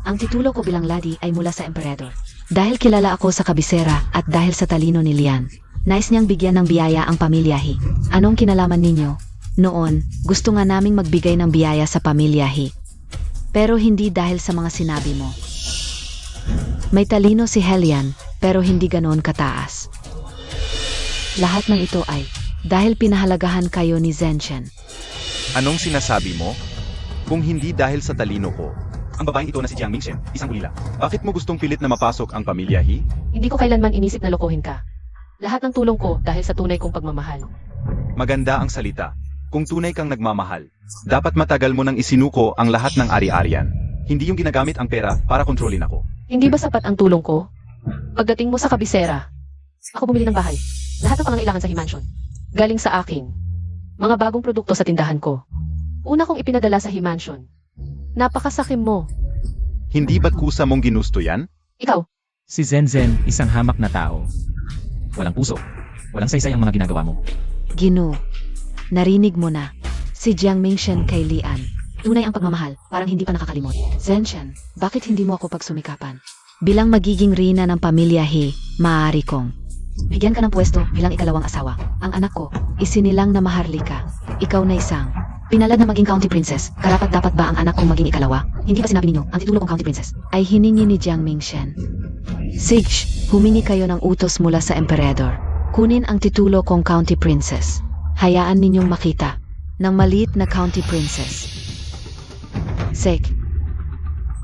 Ang titulo ko bilang Lady ay mula sa emperador. Dahil kilala ako sa kabisera at dahil sa talino ni Lian, nais niyang bigyan ng biyaya ang pamilya He. Anong kinalaman ninyo? Noon, gusto nga naming magbigay ng biyaya sa pamilya He. Pero hindi dahil sa mga sinabi mo. May talino si Helian, pero hindi ganoon kataas. Lahat ng ito ay Dahil pinahalagahan kayo ni Zenshen. Anong sinasabi mo? Kung hindi dahil sa talino ko. Ang babaeng ito na si Jiang Mingchen, isang ulila. Bakit mo gustong pilit na mapasok ang pamilya He? Hindi ko kailanman inisip na lokohin ka. Lahat ng tulong ko dahil sa tunay kong pagmamahal. Maganda ang salita. Kung tunay kang nagmamahal, dapat matagal mo nang isinuko ang lahat ng ari-arian. Hindi yung ginagamit ang pera para kontrolin ako. Hindi ba sapat ang tulong ko? Pagdating mo sa kabisera, ako bumili ng bahay. Lahat ng pangangailangan sa Himansion. Galing sa akin. Mga bagong produkto sa tindahan ko. Una kong ipinadala sa Himansion. Napakasakim mo. Hindi ba't kusa mong ginusto yan? Ikaw, Si Zenzen, isang hamak na tao. Walang puso. Walang saysay ang mga ginagawa mo. Ginu, narinig mo na. Si Jiang Mingchen kay Lian. Tunay ang pagmamahal, parang hindi pa nakakalimot. Zenshen, bakit hindi mo ako pagsumikapan? Bilang magiging reyna ng pamilya He, maaari kong bigyan ka ng pwesto bilang ikalawang asawa. Ang anak ko, isinilang na Maharlika. Ikaw na isang pinalad na maging county princess. Karapat dapat ba ang anak kong maging ikalawa? Hindi ba sinabi ninyo, ang titulo kong county princess ay hiningi ni Jiang Mingchen? Sige, humingi kayo ng utos mula sa emperador. Kunin ang titulo kong county princess. Hayaan ninyong makita ng maliit na county princess. Sek,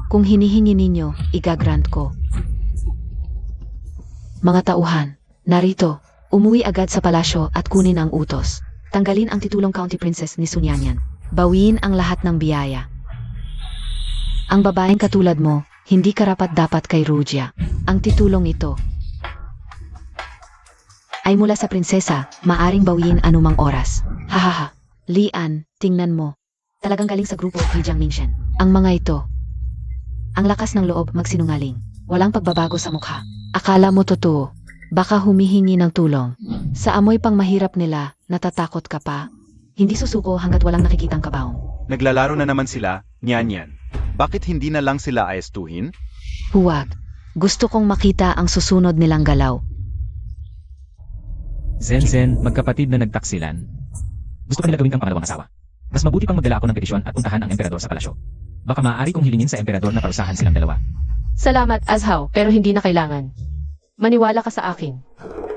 kung hinihingi ninyo, igagrant ko. Mga tauhan, narito, umuwi agad sa palasyo at kunin ang utos. Tanggalin ang titulong county princess ni Sunyanyan. Bawiin ang lahat ng biyaya. Ang babaeng katulad mo, hindi karapat dapat kay Rujia. Ang titulong ito ay mula sa prinsesa, maaring bawiin anumang oras. Hahaha, Lian, tingnan mo. Talagang galing sa grupo ni Jiang Mingchen. Ang mga ito, ang lakas ng loob magsinungaling. Walang pagbabago sa mukha. Akala mo totoo. Baka humihingi ng tulong. Sa amoy pang mahirap nila, natatakot ka pa. Hindi susuko hanggat walang nakikitang kabaong. Naglalaro na naman sila, nyan. Bakit hindi na lang sila aestuhin? Huwag. Gusto kong makita ang susunod nilang galaw. Zenzen, magkapatid na nagtaksilan. Gusto ka nila gawin kang pangalawang asawa. Mas mabuti pang magdala ako ng petisyon at puntahan ang emperador sa palasyo. Baka maaari kong hilingin sa emperador na parusahan silang dalawa. salamat Azhao, pero hindi na kailangan. Maniwala ka sa akin.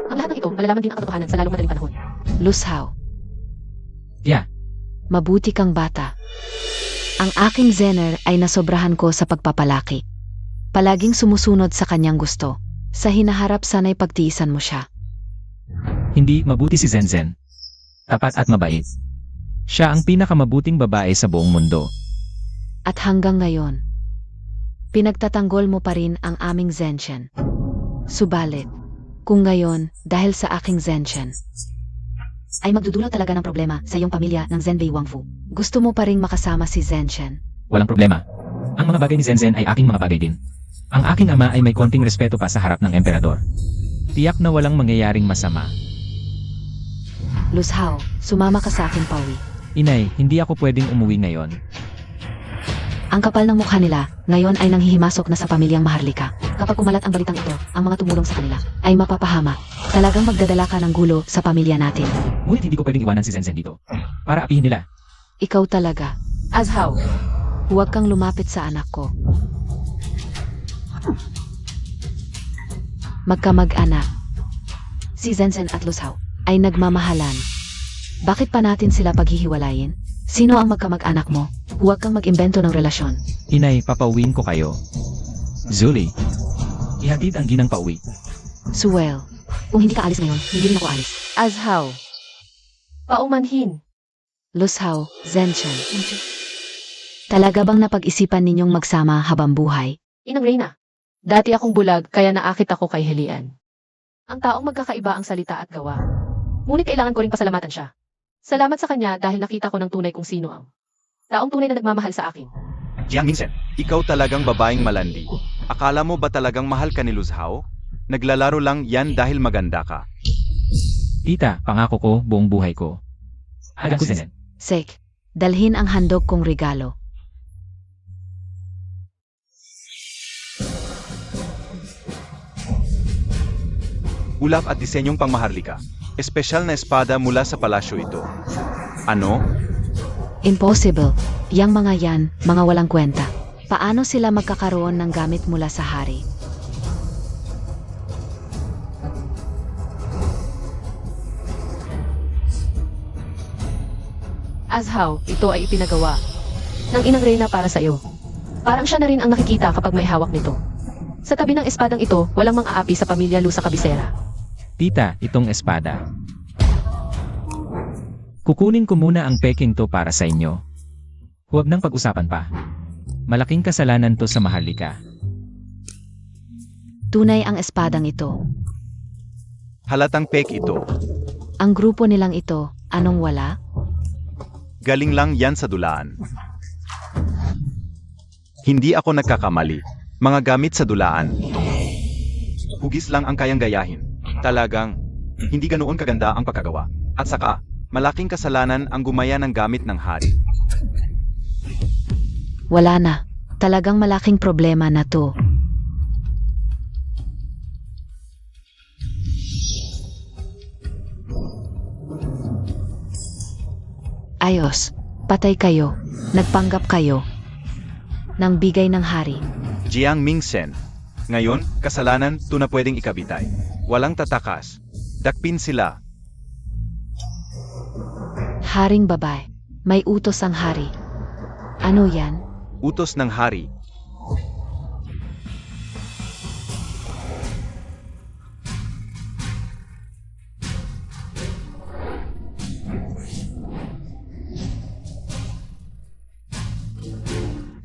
Ang lahat ng ito, malalaman din ang katotohanan sa lalong madaling panahon. Lushaw. Yeah, Mabuti kang bata. Ang aking Zener ay nasobrahan ko sa pagpapalaki. Palaging sumusunod sa kanyang gusto. Sa hinaharap sana'y pagtiisan mo siya. hindi mabuti si Zenzen. Tapat at mabait. Siya ang pinakamabuting babae sa buong mundo. At hanggang ngayon, pinagtatanggol mo pa rin ang aming Zenshen. Subalit, kung ngayon, dahil sa aking Zenshen, ay magdudulot talaga ng problema sa iyong pamilya ng Zenbei Wangfu, gusto mo pa rin makasama si Zenshen. Walang problema. Ang mga bagay ni Zenzen ay aking mga bagay din. Ang aking ama ay may konting respeto pa sa harap ng emperador. Tiyak na walang mangyayaring masama. Lushaw, sumama ka sa akin, Pawi. Inay, hindi ako pwedeng umuwi ngayon. Ang kapal ng mukha nila, ngayon ay nanghihimasok na sa pamilyang Maharlika. Kapag kumalat ang balitang ito, ang mga tumulong sa kanila ay mapapahama. Talagang magdadala ka ng gulo sa pamilya natin. Ngunit hindi ko pwedeng iwanan si Zenzen dito. Para apihin nila. Ikaw talaga. Azhao, Huwag kang lumapit sa anak ko. Magkamag-anak. Si Zenzen at Lushaw ay nagmamahalan. Bakit pa natin sila paghihiwalayin? Sino ang magkamag-anak mo? Huwag kang mag-imbento ng relasyon. Inay, papauwiin ko kayo. Zuli, ihatid ang ginang pauwi. Suel, kung hindi ka alis ngayon, hindi rin ako alis. Azhao. Paumanhin. Lushaw, Zenshen. Talaga bang napag-isipan ninyong magsama habang buhay? Inang Reyna. Dati akong bulag, kaya naakit ako kay Helian. Ang taong magkakaiba ang salita at gawa. Ngunit kailangan ko ring pasalamatan siya. Salamat sa kanya dahil nakita ko ng tunay kung sino ang taong tunay na nagmamahal sa akin. Jiang Mingchen, ikaw talagang babaeng malandi. Akala mo ba talagang mahal ka ni Luzhao? Naglalaro lang yan dahil maganda ka. Tita, pangako ko, buong buhay ko. Hanggang ko Zenzen. Sek, dalhin ang handog kong regalo. Ulap at disenyong pangmaharlika. Espesyal na espada mula sa palasyo ito. Ano? Impossible. Yang mga yan, mga walang kwenta. Paano sila magkakaroon ng gamit mula sa hari? As how, ito ay ipinagawa ng inang Reyna para sa iyo. Parang siya na rin ang nakikita kapag may hawak nito. Sa tabi ng espadang ito, walang mang-aapi sa pamilya Lu sa kabisera. Tita, itong espada. Kukunin ko muna ang peking to para sa inyo. Huwag nang pag-usapan pa. Malaking kasalanan to sa Maharlika. Tunay ang espadang ito. Halatang pek ito. Ang grupo nilang ito, anong wala? Galing lang yan sa dulaan. Hindi ako nagkakamali. Mga gamit sa dulaan. Hugis lang ang kayang gayahin. Talagang, hindi ganoon kaganda ang pagkagawa. At saka, malaking kasalanan ang gumaya ng gamit ng hari. Wala na. Talagang malaking problema na to. Ayos. Patay kayo. Nagpanggap kayo. Nang bigay ng hari. Jiang Mingsen. Ngayon, kasalanan, to na pwedeng ikabitay. Walang tatakas. Dakpin sila. Haring babae. May utos ang hari. Ano yan? Utos ng hari.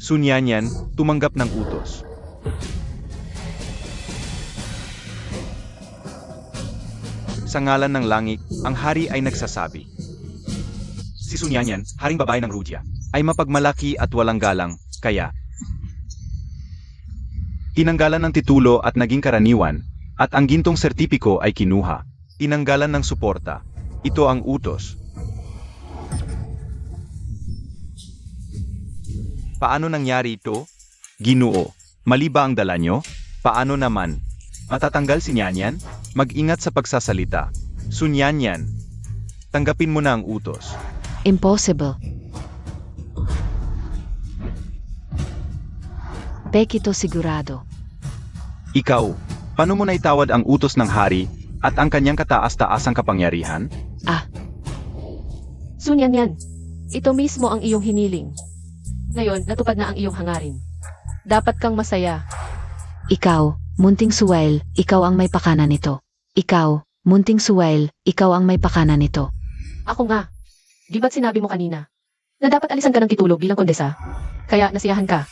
Sunyanyan, tumanggap ng utos. Sa ngalan ng langit, ang hari ay nagsasabi. Si Sunyanyan, haring babae ng Rudya, ay mapagmalaki at walang galang, kaya tinanggalan ng titulo at naging karaniwan, at ang gintong sertipiko ay kinuha. Tinanggalan ng suporta. Ito ang utos. Paano nangyari ito? Ginoo, mali ba ang dala nyo? Paano naman? Matatanggal si Nyanyan? Mag-ingat sa pagsasalita. Sunyanyan, tanggapin mo na ang utos. Impossible. Pek ito sigurado. Ikaw, paano mo naitawad ang utos ng hari at ang kanyang kataas-taasang kapangyarihan? Sunyanyan, ito mismo ang iyong hiniling. Ngayon, natupad na ang iyong hangarin. Dapat kang masaya. Ikaw, munting suwail, ikaw ang may pakana nito. Ikaw, munting suwail, ikaw ang may pakana nito. Ako nga. Di ba't sinabi mo kanina na dapat alisan ka ng titulo bilang kondesa? Kaya nasiyahan ka.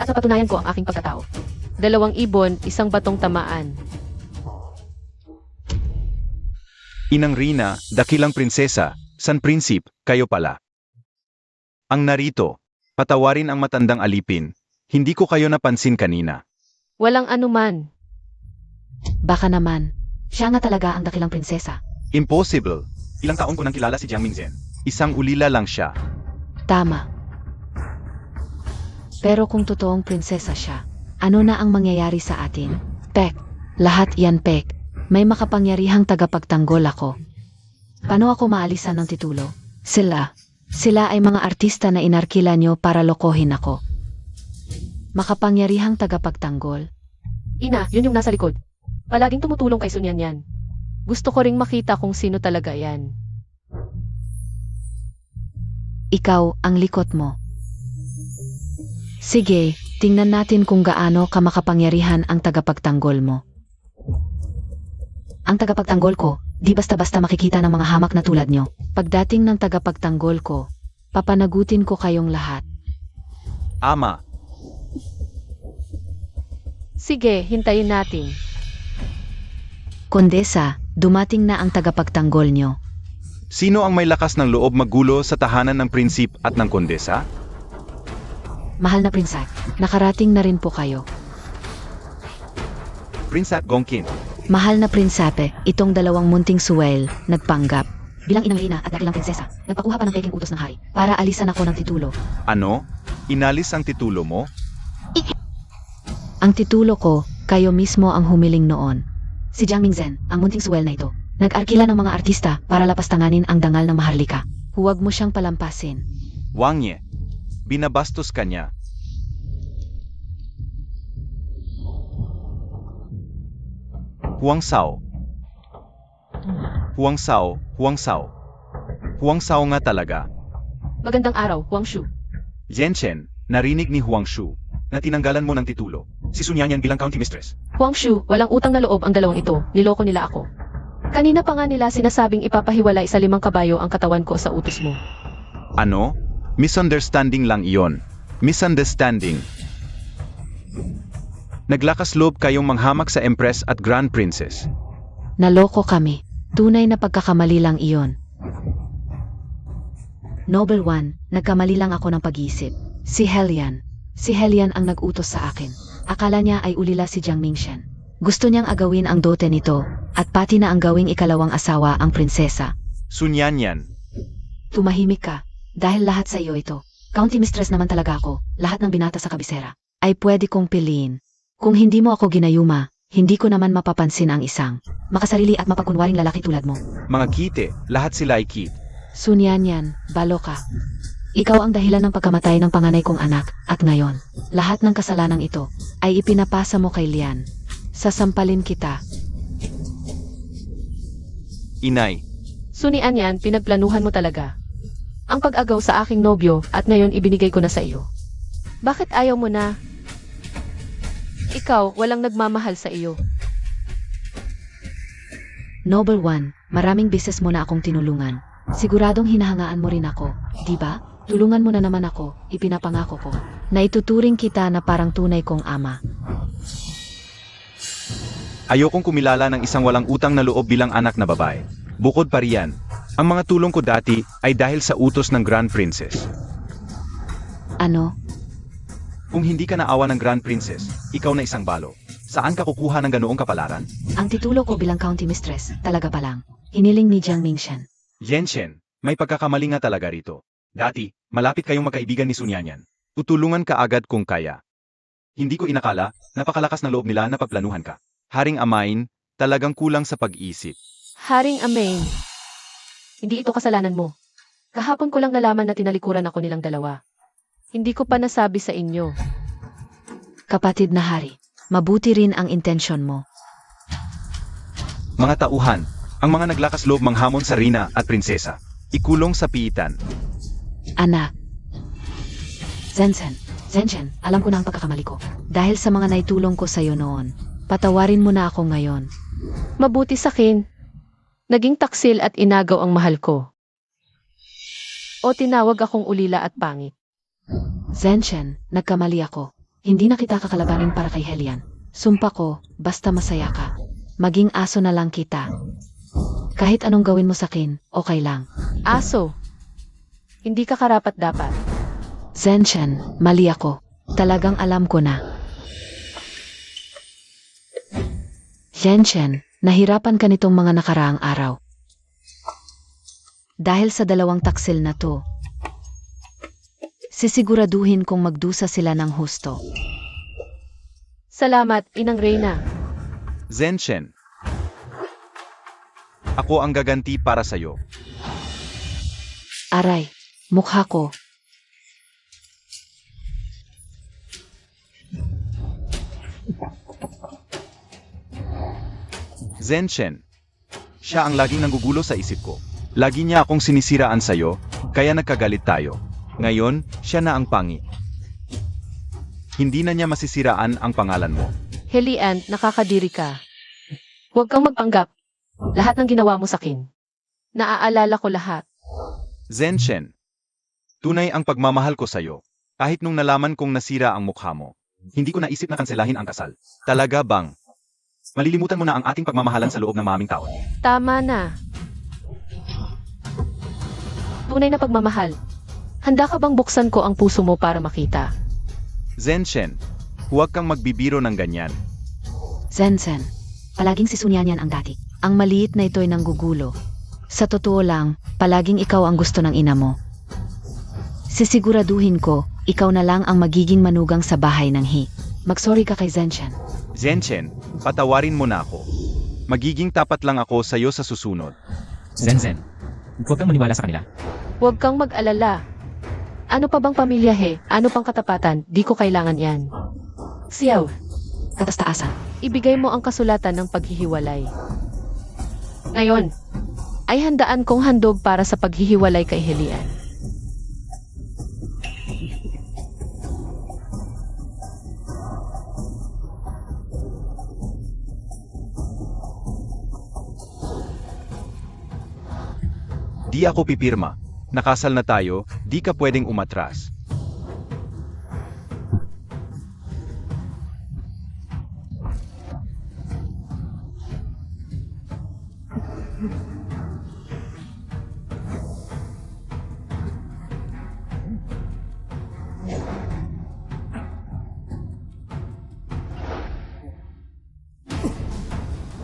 At napatunayan ko ang aking pagkatao. 2 ibon, 1 batong tamaan. Inang Rina, dakilang prinsesa, San Prinsip, kayo pala. Ang narito, patawarin ang matandang alipin. Hindi ko kayo napansin kanina. Walang anuman. Baka naman, siya nga talaga ang dakilang prinsesa. Impossible. Ilang taon ko nang kilala si Jiang Mingzhen. Isang ulila lang siya. Tama. Pero kung totoong prinsesa siya, ano na ang mangyayari sa atin? Pek. Lahat yan pek. May makapangyarihang tagapagtanggol ako. Paano ako maalisan ng titulo? Sila ay mga artista na inarkila nyo para lokohin ako. Makapangyarihang tagapagtanggol. Ina, yun yung nasa likod. Palaging tumutulong kay Sunyanyan. Gusto ko ring makita kung sino talaga yan. Ikaw ang likot mo. Sige, tingnan natin kung gaano ka makapangyarihan ang tagapagtanggol mo. Ang tagapagtanggol ko, di basta-basta makikita ng mga hamak na tulad nyo. Pagdating ng tagapagtanggol ko, papanagutin ko kayong lahat. Ama, Sige, hintayin natin. Kondesa, dumating na ang tagapagtanggol nyo. sino ang may lakas ng loob maggulo sa tahanan ng prinsip at ng kondesa? Mahal na prinsep, nakarating na rin po kayo. Prinsat Gongkin. Mahal na prinsepe, itong 2 munting suwel, nagpanggap. Bilang inang Rina at dakilang prinsesa, nagpakuha pa ng peking utos ng hari para alisan ako ng titulo. Ano? Inalis ang titulo mo? Ang titulo ko, kayo mismo ang humiling noon. Si Jiang Mingzhen, ang munting suwel na ito, nag-arkila ng mga artista para lapastanganin ang dangal ng Maharlika. Huwag mo siyang palampasin. Wang Ye. Binabastos ka niya. Huang Sao. Huang Sao, Huang Sao. Huang Sao nga talaga. Magandang araw, Huang Shu. Zenshen, narinig ni Huang Shu na tinanggalan mo ng titulo si Sun Yanyan bilang county mistress. Huang Shu, walang utang na loob ang dalawang ito. Niloko nila ako. Kanina pa nga nila sinasabing ipapahiwalay sa 5 kabayo ang katawan ko sa utos mo. Ano? Misunderstanding lang iyon. Misunderstanding. Naglakas loob kayong manghamak sa Empress at Grand Princess. Naloko kami. Tunay na pagkakamali lang iyon. Noble One, nagkamali lang ako ng pag-iisip. Si Helian. Si Helian ang nag-utos sa akin. Akala niya ay ulila si Jiang Mingshan. Gusto niyang agawin ang dote nito, at pati na ang gawing ikalawang asawa ang prinsesa. Sun Yanyan. Tumahimik ka, dahil lahat sa iyo ito. County mistress naman talaga ako, lahat ng binata sa kabisera. Ay pwede kong piliin. Kung hindi mo ako ginayuma, hindi ko naman mapapansin ang isang makasarili at mapakunwaring lalaki tulad mo. Mga kite, lahat sila ay kit. Sun Yanyan, balo ka. Ikaw ang dahilan ng pagkamatay ng panganay kong anak, at ngayon, lahat ng kasalanang ito ay ipinapasa mo kay Lian. Sasampalin kita. Inay, Sunian yan, pinagplanuhan mo talaga. Ang pag-agaw sa aking nobyo at ngayon ibinigay ko na sa iyo. Bakit ayaw mo na? Ikaw, walang nagmamahal sa iyo. Noble One, maraming beses mo na akong tinulungan. Siguradong hinahangaan mo rin ako, di ba? Tulungan mo na naman ako, ipinapangako ko. Na ituturing kita na parang tunay kong ama. ayokong kumilala ng isang walang utang na loob bilang anak na babae. Bukod pa riyan, ang mga tulong ko dati ay dahil sa utos ng Grand Princess. Ano? Kung hindi ka naawa ng Grand Princess, ikaw na isang balo. Saan ka kukuha ng ganoong kapalaran? Ang titulo ko bilang county mistress, talaga pa lang. Hiniling ni Jiang Mingshan. Zenshen, may pagkakamali nga talaga rito. Dati, malapit kayong magkaibigan ni Sun Yanyan. Tutulungan ka agad kung kaya. Hindi ko inakala, napakalakas na loob nila na pagplanuhan ka. Haring Amain, talagang kulang sa pag-isip. Haring Amain. Hindi ito kasalanan mo. Kahapon ko lang nalaman na tinalikuran ako nilang dalawa. Hindi ko pa nasabi sa inyo. Kapatid na hari, mabuti rin ang intensyon mo. Mga tauhan, ang mga naglakas loob manghamon sa Rina at Prinsesa. Ikulong sa piitan. Anak. Zenshen, alam ko na ang pagkakamali ko. Dahil sa mga naitulong ko sa'yo noon, patawarin mo na ako ngayon. Mabuti sakin. Naging taksil at inagaw ang mahal ko. O tinawag akong ulila at pangit. Zenshen, nagkamali ako. Hindi na kita kakalabanin para kay Helian. Sumpa ko, basta masaya ka. Maging aso na lang kita. Kahit anong gawin mo sakin, okay lang. Aso. Hindi ka karapat dapat. Zenshen, mali ako. Talagang alam ko na. Zenshen, nahirapan ka nitong mga nakaraang araw. Dahil sa 2 taksil na to, sisiguraduhin kong magdusa sila ng husto. Salamat, Inang Reyna. Zenshen, ako ang gaganti para sa'yo. Aray, mukha ko. Zenshen, siya ang laging nanggugulo sa isip ko. Lagi niya akong sinisiraan sa'yo, kaya nagkagalit tayo. Ngayon, siya na ang pangi. Hindi na niya masisiraan ang pangalan mo. Helian, nakakadiri ka. Huwag kang magpanggap. Lahat ng ginawa mo sakin. Naaalala ko lahat. Zenshen, tunay ang pagmamahal ko sa'yo. Kahit nung nalaman kong nasira ang mukha mo, hindi ko naisip na kanselahin ang kasal. Talaga bang? Malilimutan mo na ang ating pagmamahalan sa loob ng maming taon. Tama na. Tunay na pagmamahal. Handa ka bang buksan ko ang puso mo para makita? Zenshen, huwag kang magbibiro ng ganyan. Zenshen, palaging si Sun Yanyan ang dati. Ang maliit na ito'y nanggugulo. Sa totoo lang, palaging ikaw ang gusto ng ina mo. Sisiguraduhin ko, ikaw na lang ang magiging manugang sa bahay ng He. Mag-sorry ka kay Zenshen. Zenshen, patawarin mo na ako. Magiging tapat lang ako sa'yo sa susunod. Zenzen, huwag kang maniwala sa kanila. Huwag kang mag-alala. Ano pa bang pamilya he? Ano pang katapatan? Di ko kailangan yan. Xiao, Katastaasan. ibigay mo ang kasulatan ng paghihiwalay. Ngayon, ay handaan kong handog para sa paghihiwalay kay Helian. Di ako pipirma. Nakasal na tayo, di ka pwedeng umatras.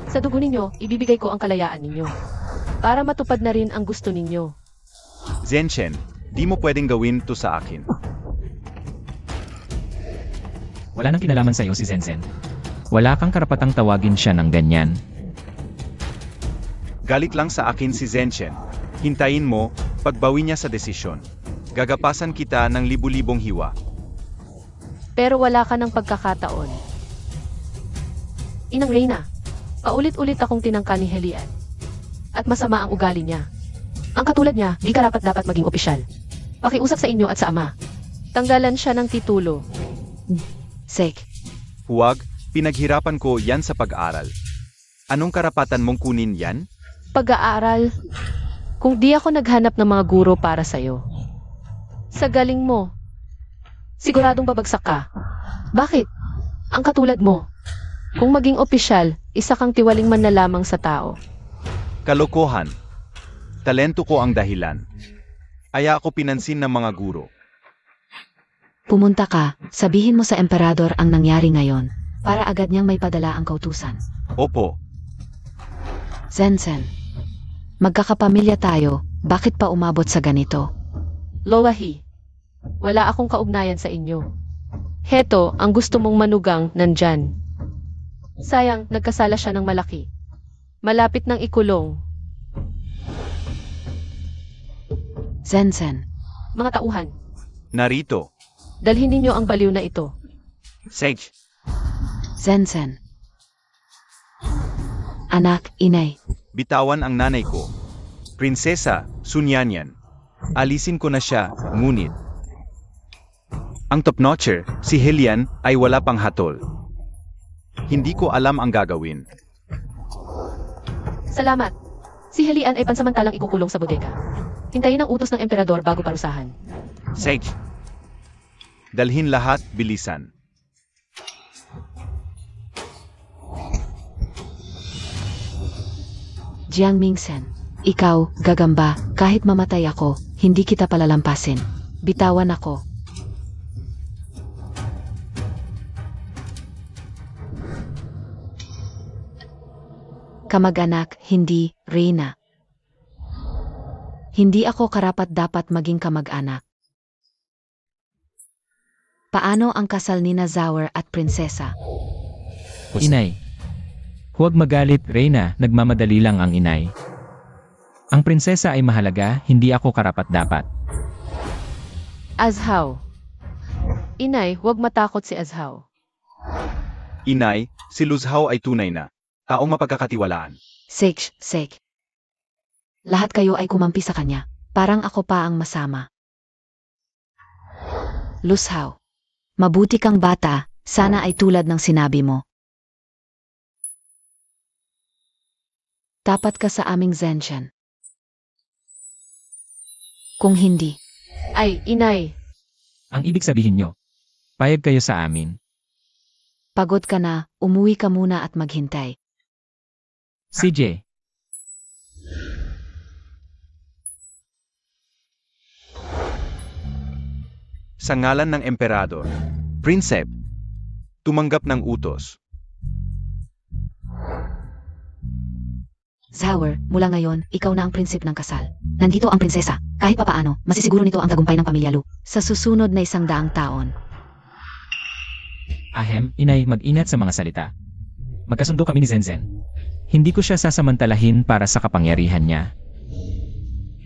Sa dugo ninyo, ibibigay ko ang kalayaan ninyo. Para matupad na rin ang gusto ninyo. Zenshen, di mo pwedeng gawin to sa akin. Wala nang kinalaman sa'yo si Zenzen. Wala kang karapatang tawagin siya ng ganyan. Galit lang sa akin si Zenshen. Hintayin mo, pagbawi niya sa desisyon. Gagapasan kita ng libu-libong hiwa. Pero wala ka ng pagkakataon. Inang Reyna, paulit-ulit akong tinangka ni Helian. At masama ang ugali niya. Ang katulad niya, di karapat-dapat maging opisyal. Pakiusap sa inyo at sa ama. Tanggalan siya ng titulo. Sek, Huwag, pinaghirapan ko yan sa pag-aral. Anong karapatan mong kunin yan? Pag-aaral. Kung di ako naghanap ng mga guro para sa'yo. Sa galing mo. Siguradong babagsak ka. Bakit? Ang katulad mo. Kung maging opisyal, isa kang tiwaling man na lamang sa tao. Kalokohan. Talento ko ang dahilan. Aya ako pinansin ng mga guro. pumunta ka, sabihin mo sa emperador ang nangyari ngayon, para agad niyang may padala ang kautusan. Opo, Zenzen, magkakapamilya tayo, bakit pa umabot sa ganito? Lowahi, wala akong kaugnayan sa inyo. Heto, ang gusto mong manugang, nandyan. Sayang, nagkasala siya ng malaki. Malapit ng ikulong. Zenzen, Mga tauhan, narito. dalhin ninyo ang baliw na ito. Sage, Zenzen. Anak, inay, bitawan ang nanay ko. Prinsesa, Sunyanyan. Alisin ko na siya, ngunit. Ang top-notcher, si Helian, ay wala pang hatol. Hindi ko alam ang gagawin. Salamat. Si Helian ay pansamantalang ikukulong sa bodega. Hintayin ang utos ng emperador bago parusahan. Sage, dalhin lahat, bilisan. Jiang Mingsen. Ikaw, gagamba, kahit mamatay ako, hindi kita palalampasin. Bitawan ako. Kamag-anak, hindi, Reyna. Hindi ako karapat-dapat maging kamag-anak. Paano ang kasal ni Nazawer at prinsesa? Inay. Huwag magalit, Reyna, nagmamadali lang ang inay. Ang prinsesa ay mahalaga, hindi ako karapat-dapat. Azhaw. Inay, huwag matakot si Azhaw. Inay, si Luzhao ay tunay na. Taong mapagkakatiwalaan. Sek. Lahat kayo ay kumampi sa kanya. Parang ako pa ang masama. Luzhao. Mabuti kang bata, sana ay tulad ng sinabi mo. Tapat ka sa aming Zenshen. Kung hindi, Ay, inay. Ang ibig sabihin nyo, payag kayo sa amin. pagod ka na, umuwi ka muna at maghintay. CJ, Sa ngalan ng emperador, Prinsep, tumanggap ng utos. Zawer, mula ngayon, ikaw na ang prinsip ng kasal. Nandito ang prinsesa. Kahit papaano, masisiguro nito ang tagumpay ng pamilya Lu. Sa susunod na 100 taon. Ahem, inay, mag-ingat sa mga salita. Magkasundo kami ni Zenzen. Hindi ko siya sasamantalahin para sa kapangyarihan niya.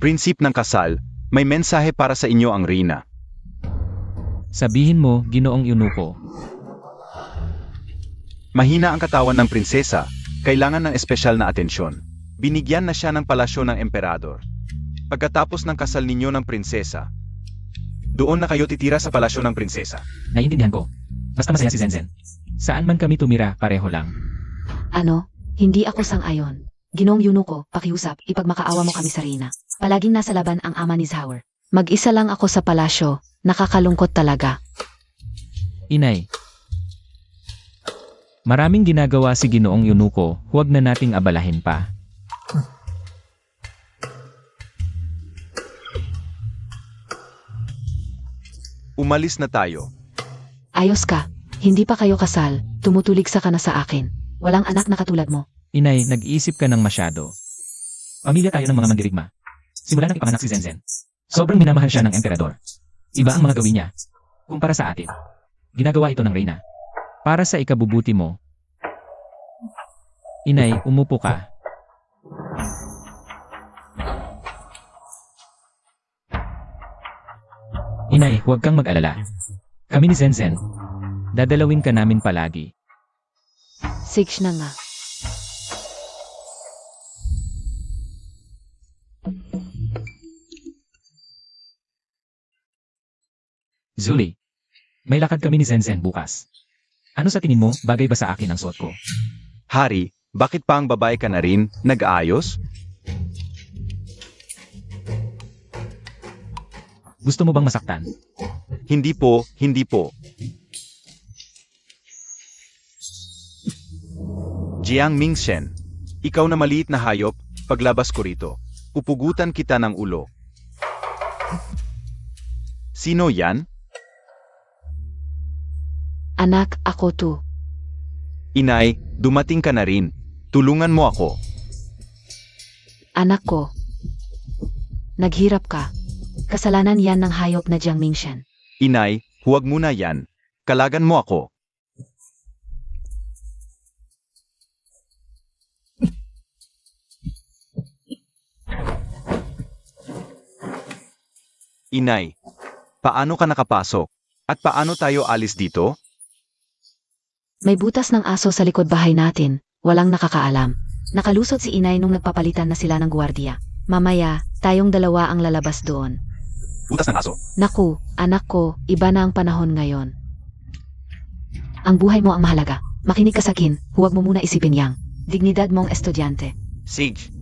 Prinsip ng kasal, may mensahe para sa inyo ang Reyna. Sabihin mo, Ginoong Eunuko. Mahina ang katawan ng prinsesa, kailangan ng espesyal na atensyon. Binigyan na siya ng palasyo ng emperador. Pagkatapos ng kasal ninyo ng prinsesa, doon na kayo titira sa palasyo ng prinsesa. Naiintindihan ko. Basta masaya si Zenzen. Saan man kami tumira, pareho lang. Ano? Hindi ako sang-ayon. Ginoong Yunuko, pakiusap, ipagmakaawa mo kami sa Reyna. Palaging nasa laban ang ama ni Zhao. Mag-isa lang ako sa palasyo, nakakalungkot talaga. Inay. Maraming ginagawa si Ginoong Yunuko, huwag na nating abalahin pa. Umalis na tayo. Ayos ka, hindi pa kayo kasal, tumutulig sa ka na sa akin. Walang anak na katulad mo. Inay, nag-iisip ka ng masyado. Pamilya tayo ng mga mandirigma. Simula nang ipanganak si Zenzen. Sobrang minamahal siya ng emperador. Iba ang mga gawin niya. Kumpara sa atin. Ginagawa ito ng reyna. Para sa ikabubuti mo. Inay, umupo ka. Inay, huwag kang mag-alala. Kami ni Zenzen. Dadalawin ka namin palagi. Sige na nga. Zuli, may lakad kami ni Zenzen bukas. Ano sa tingin mo, bagay ba sa akin ang suot ko? Hari, bakit pa ang babae ka na rin, nag-aayos? Gusto mo bang masaktan? Hindi po, hindi po. Jiang Mingshen, ikaw na maliit na hayop, paglabas ko rito, pupugutan kita ng ulo. Sino yan? Anak, ako to. Inay, dumating ka na rin. Tulungan mo ako. Anak ko. Naghirap ka. Kasalanan yan ng hayop na Jiang Mingshen. Inay, huwag muna yan. Kalagan mo ako. Inay, paano ka nakapasok? At paano tayo alis dito? May butas ng aso sa likod bahay natin. Walang nakakaalam. Nakalusot si inay nung nagpapalitan na sila ng gwardiya. Mamaya, tayong dalawa ang lalabas doon. Butas ng aso. Naku, anak ko, iba na ang panahon ngayon. Ang buhay mo ang mahalaga. Makinig ka sa akin, huwag mo muna isipin yang. Dignidad mong estudyante. Sage,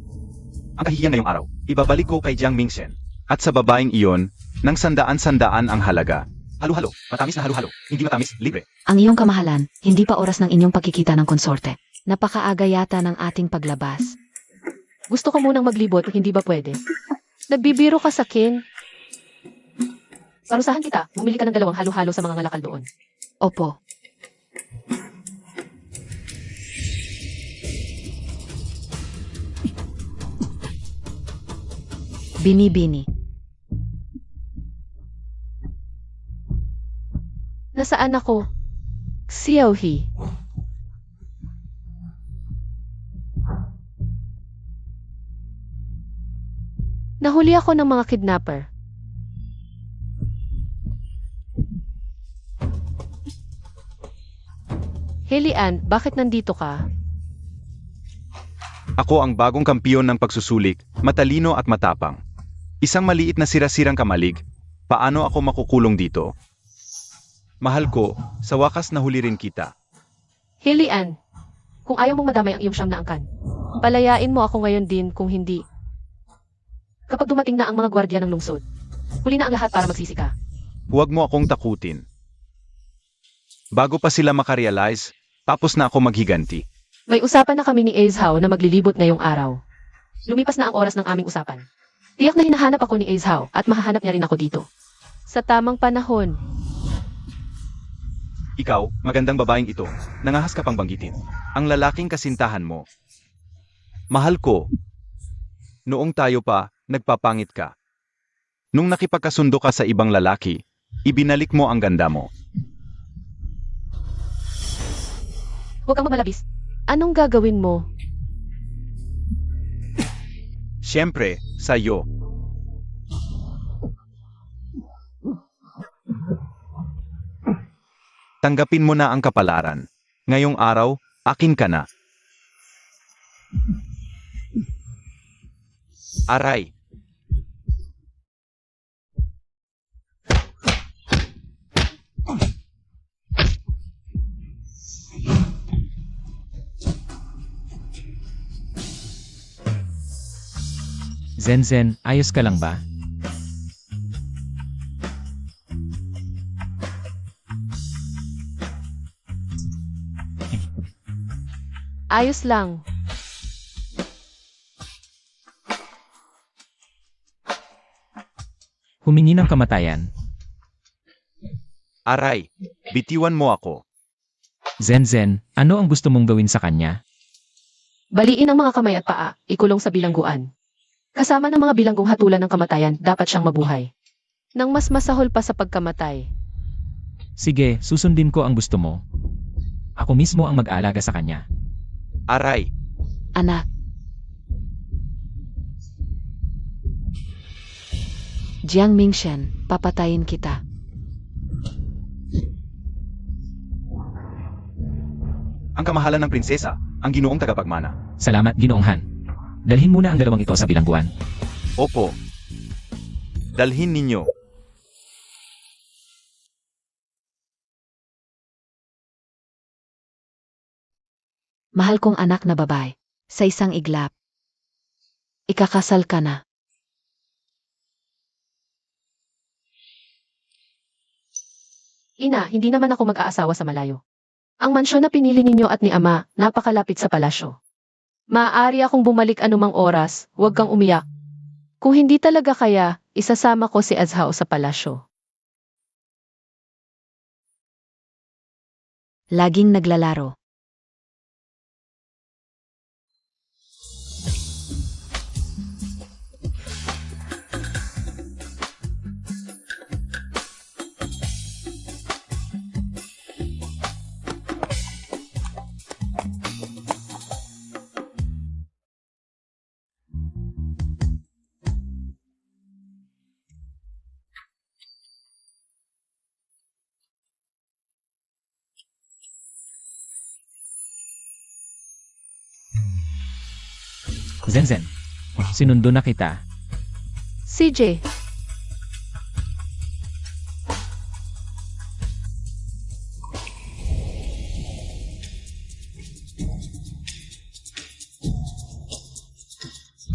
ang kahihiyan ngayong araw, ibabalik ko kay Jiang Mingshen. At sa babaeng iyon, ng sandaan-sandaan ang halaga. Halo-halo, matamis na halo-halo, hindi matamis, libre. Ang iyong kamahalan, hindi pa oras ng inyong pagkikita ng konsorte. Napakaaga yata ng ating paglabas. Gusto ko munang maglibot, hindi ba pwede? Nagbibiro ka sa akin. Parusahan kita, bumili ka ng 2 halo-halo sa mga ngalakal doon. Opo. Bini-bini. Nasaan ako? Xiaohi. Nahuli ako ng mga kidnapper. Helian, bakit nandito ka? Ako ang bagong kampiyon ng pagsusulik, matalino at matapang. Isang maliit na sira-sirang kamalig, paano ako makukulong dito? Mahal ko, sa wakas nahuli rin kita. Helian, kung ayaw mong madamay ang iyong siyam na angkan, palayain mo ako ngayon din kung hindi. Kapag dumating na ang mga gwardya ng lungsod, huli na ang lahat para magsisi ka. Huwag mo akong takutin. Bago pa sila makarealize, tapos na ako maghiganti. May usapan na kami ni Ace Howe na maglilibot ngayong araw. Lumipas na ang oras ng aming usapan. Tiyak na hinahanap ako ni Ace Howe at mahahanap niya rin ako dito. Sa tamang panahon. Ikaw, magandang babaeng ito, nangahas ka pang banggitin. Ang lalaking kasintahan mo. Mahal ko. Noong tayo pa, nagpapangit ka. Nung nakipagkasundo ka sa ibang lalaki, ibinalik mo ang ganda mo. Huwag kang mamalabis. Anong gagawin mo? Siyempre, sa'yo. Tanggapin mo na ang kapalaran. Ngayong araw, akin ka na. Aray! Zenzen, ayos ka lang ba? Ayos lang. Humingi ng kamatayan. Aray, bitiwan mo ako. Zenzen, ano ang gusto mong gawin sa kanya? Baliin ang mga kamay at paa, ikulong sa bilangguan. Kasama ng mga bilanggong hatulan ng kamatayan, dapat siyang mabuhay. Nang mas masahol pa sa pagkamatay. Sige, susundin ko ang gusto mo. Ako mismo ang mag-aalaga sa kanya. Aray, Anak. Jiang Mingshen, papatayin kita. ang kamahalan ng prinsesa, ang ginoong tagapagmana. Salamat, Ginoong Han. Dalhin muna ang dalawang ito sa bilangguan. Opo. Dalhin ninyo. Mahal kong anak na babae. Sa isang iglap. Ikakasal ka na. Ina, hindi naman ako mag-aasawa sa malayo. Ang mansyon na pinili ninyo at ni Ama, napakalapit sa palasyo. Maaari akong bumalik anumang oras, huwag kang umiyak. Kung hindi talaga kaya, isasama ko si Azhao sa palasyo. Laging naglalaro. Zenzen, sinundo na kita. CJ,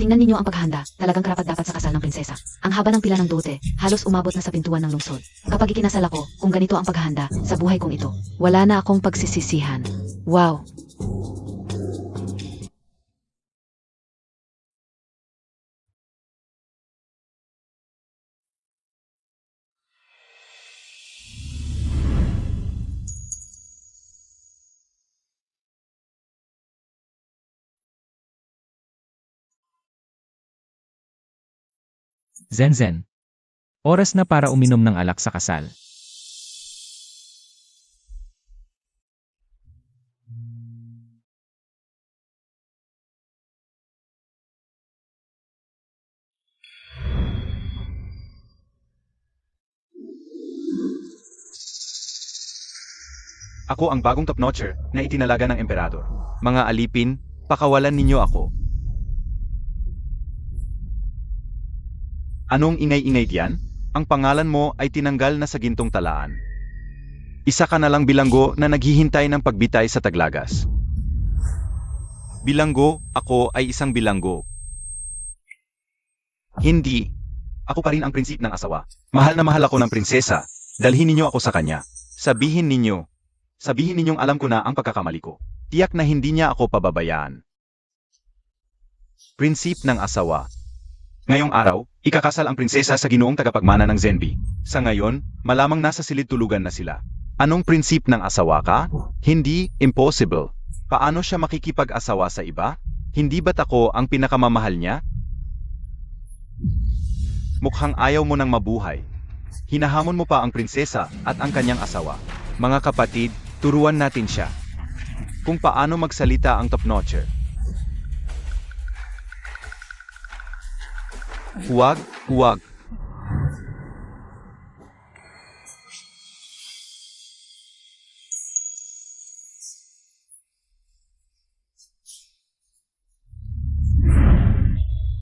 Tingnan ninyo ang paghahanda. Talagang karapat-dapat sa kasal ng prinsesa. Ang haba ng pila ng dote, halos umabot na sa pintuan ng lungsod. Kapag ikinasal ako, kung ganito ang paghahanda, sa buhay kong ito, wala na akong pagsisisihan. Wow! Zenzen. Oras na para uminom ng alak sa kasal. Ako ang bagong top-notcher na itinalaga ng emperador. Mga alipin, pakawalan ninyo ako. Anong ingay-ingay diyan? Ang pangalan mo ay tinanggal na sa gintong talaan. Isa ka na lang bilanggo na naghihintay ng pagbitay sa taglagas. Bilanggo, ako ay isang bilanggo. Hindi. Ako pa rin ang prinsip ng asawa. Mahal na mahal ako ng prinsesa. Dalhin ninyo ako sa kanya. Sabihin ninyong alam ko na ang pagkakamali ko. Tiyak na hindi niya ako pababayaan. Prinsip ng asawa. Ngayong araw, ikakasal ang prinsesa sa ginoong tagapagmana ng Zenbi. Sa ngayon, malamang nasa silid tulugan na sila. Anong prinsip ng asawa ka? Hindi, impossible. Paano siya makikipag-asawa sa iba? Hindi ba't ako ang pinakamamahal niya? Mukhang ayaw mo nang mabuhay. Hinahamon mo pa ang prinsesa at ang kanyang asawa. Mga kapatid, turuan natin siya. Kung paano magsalita ang top-notcher. Huwag.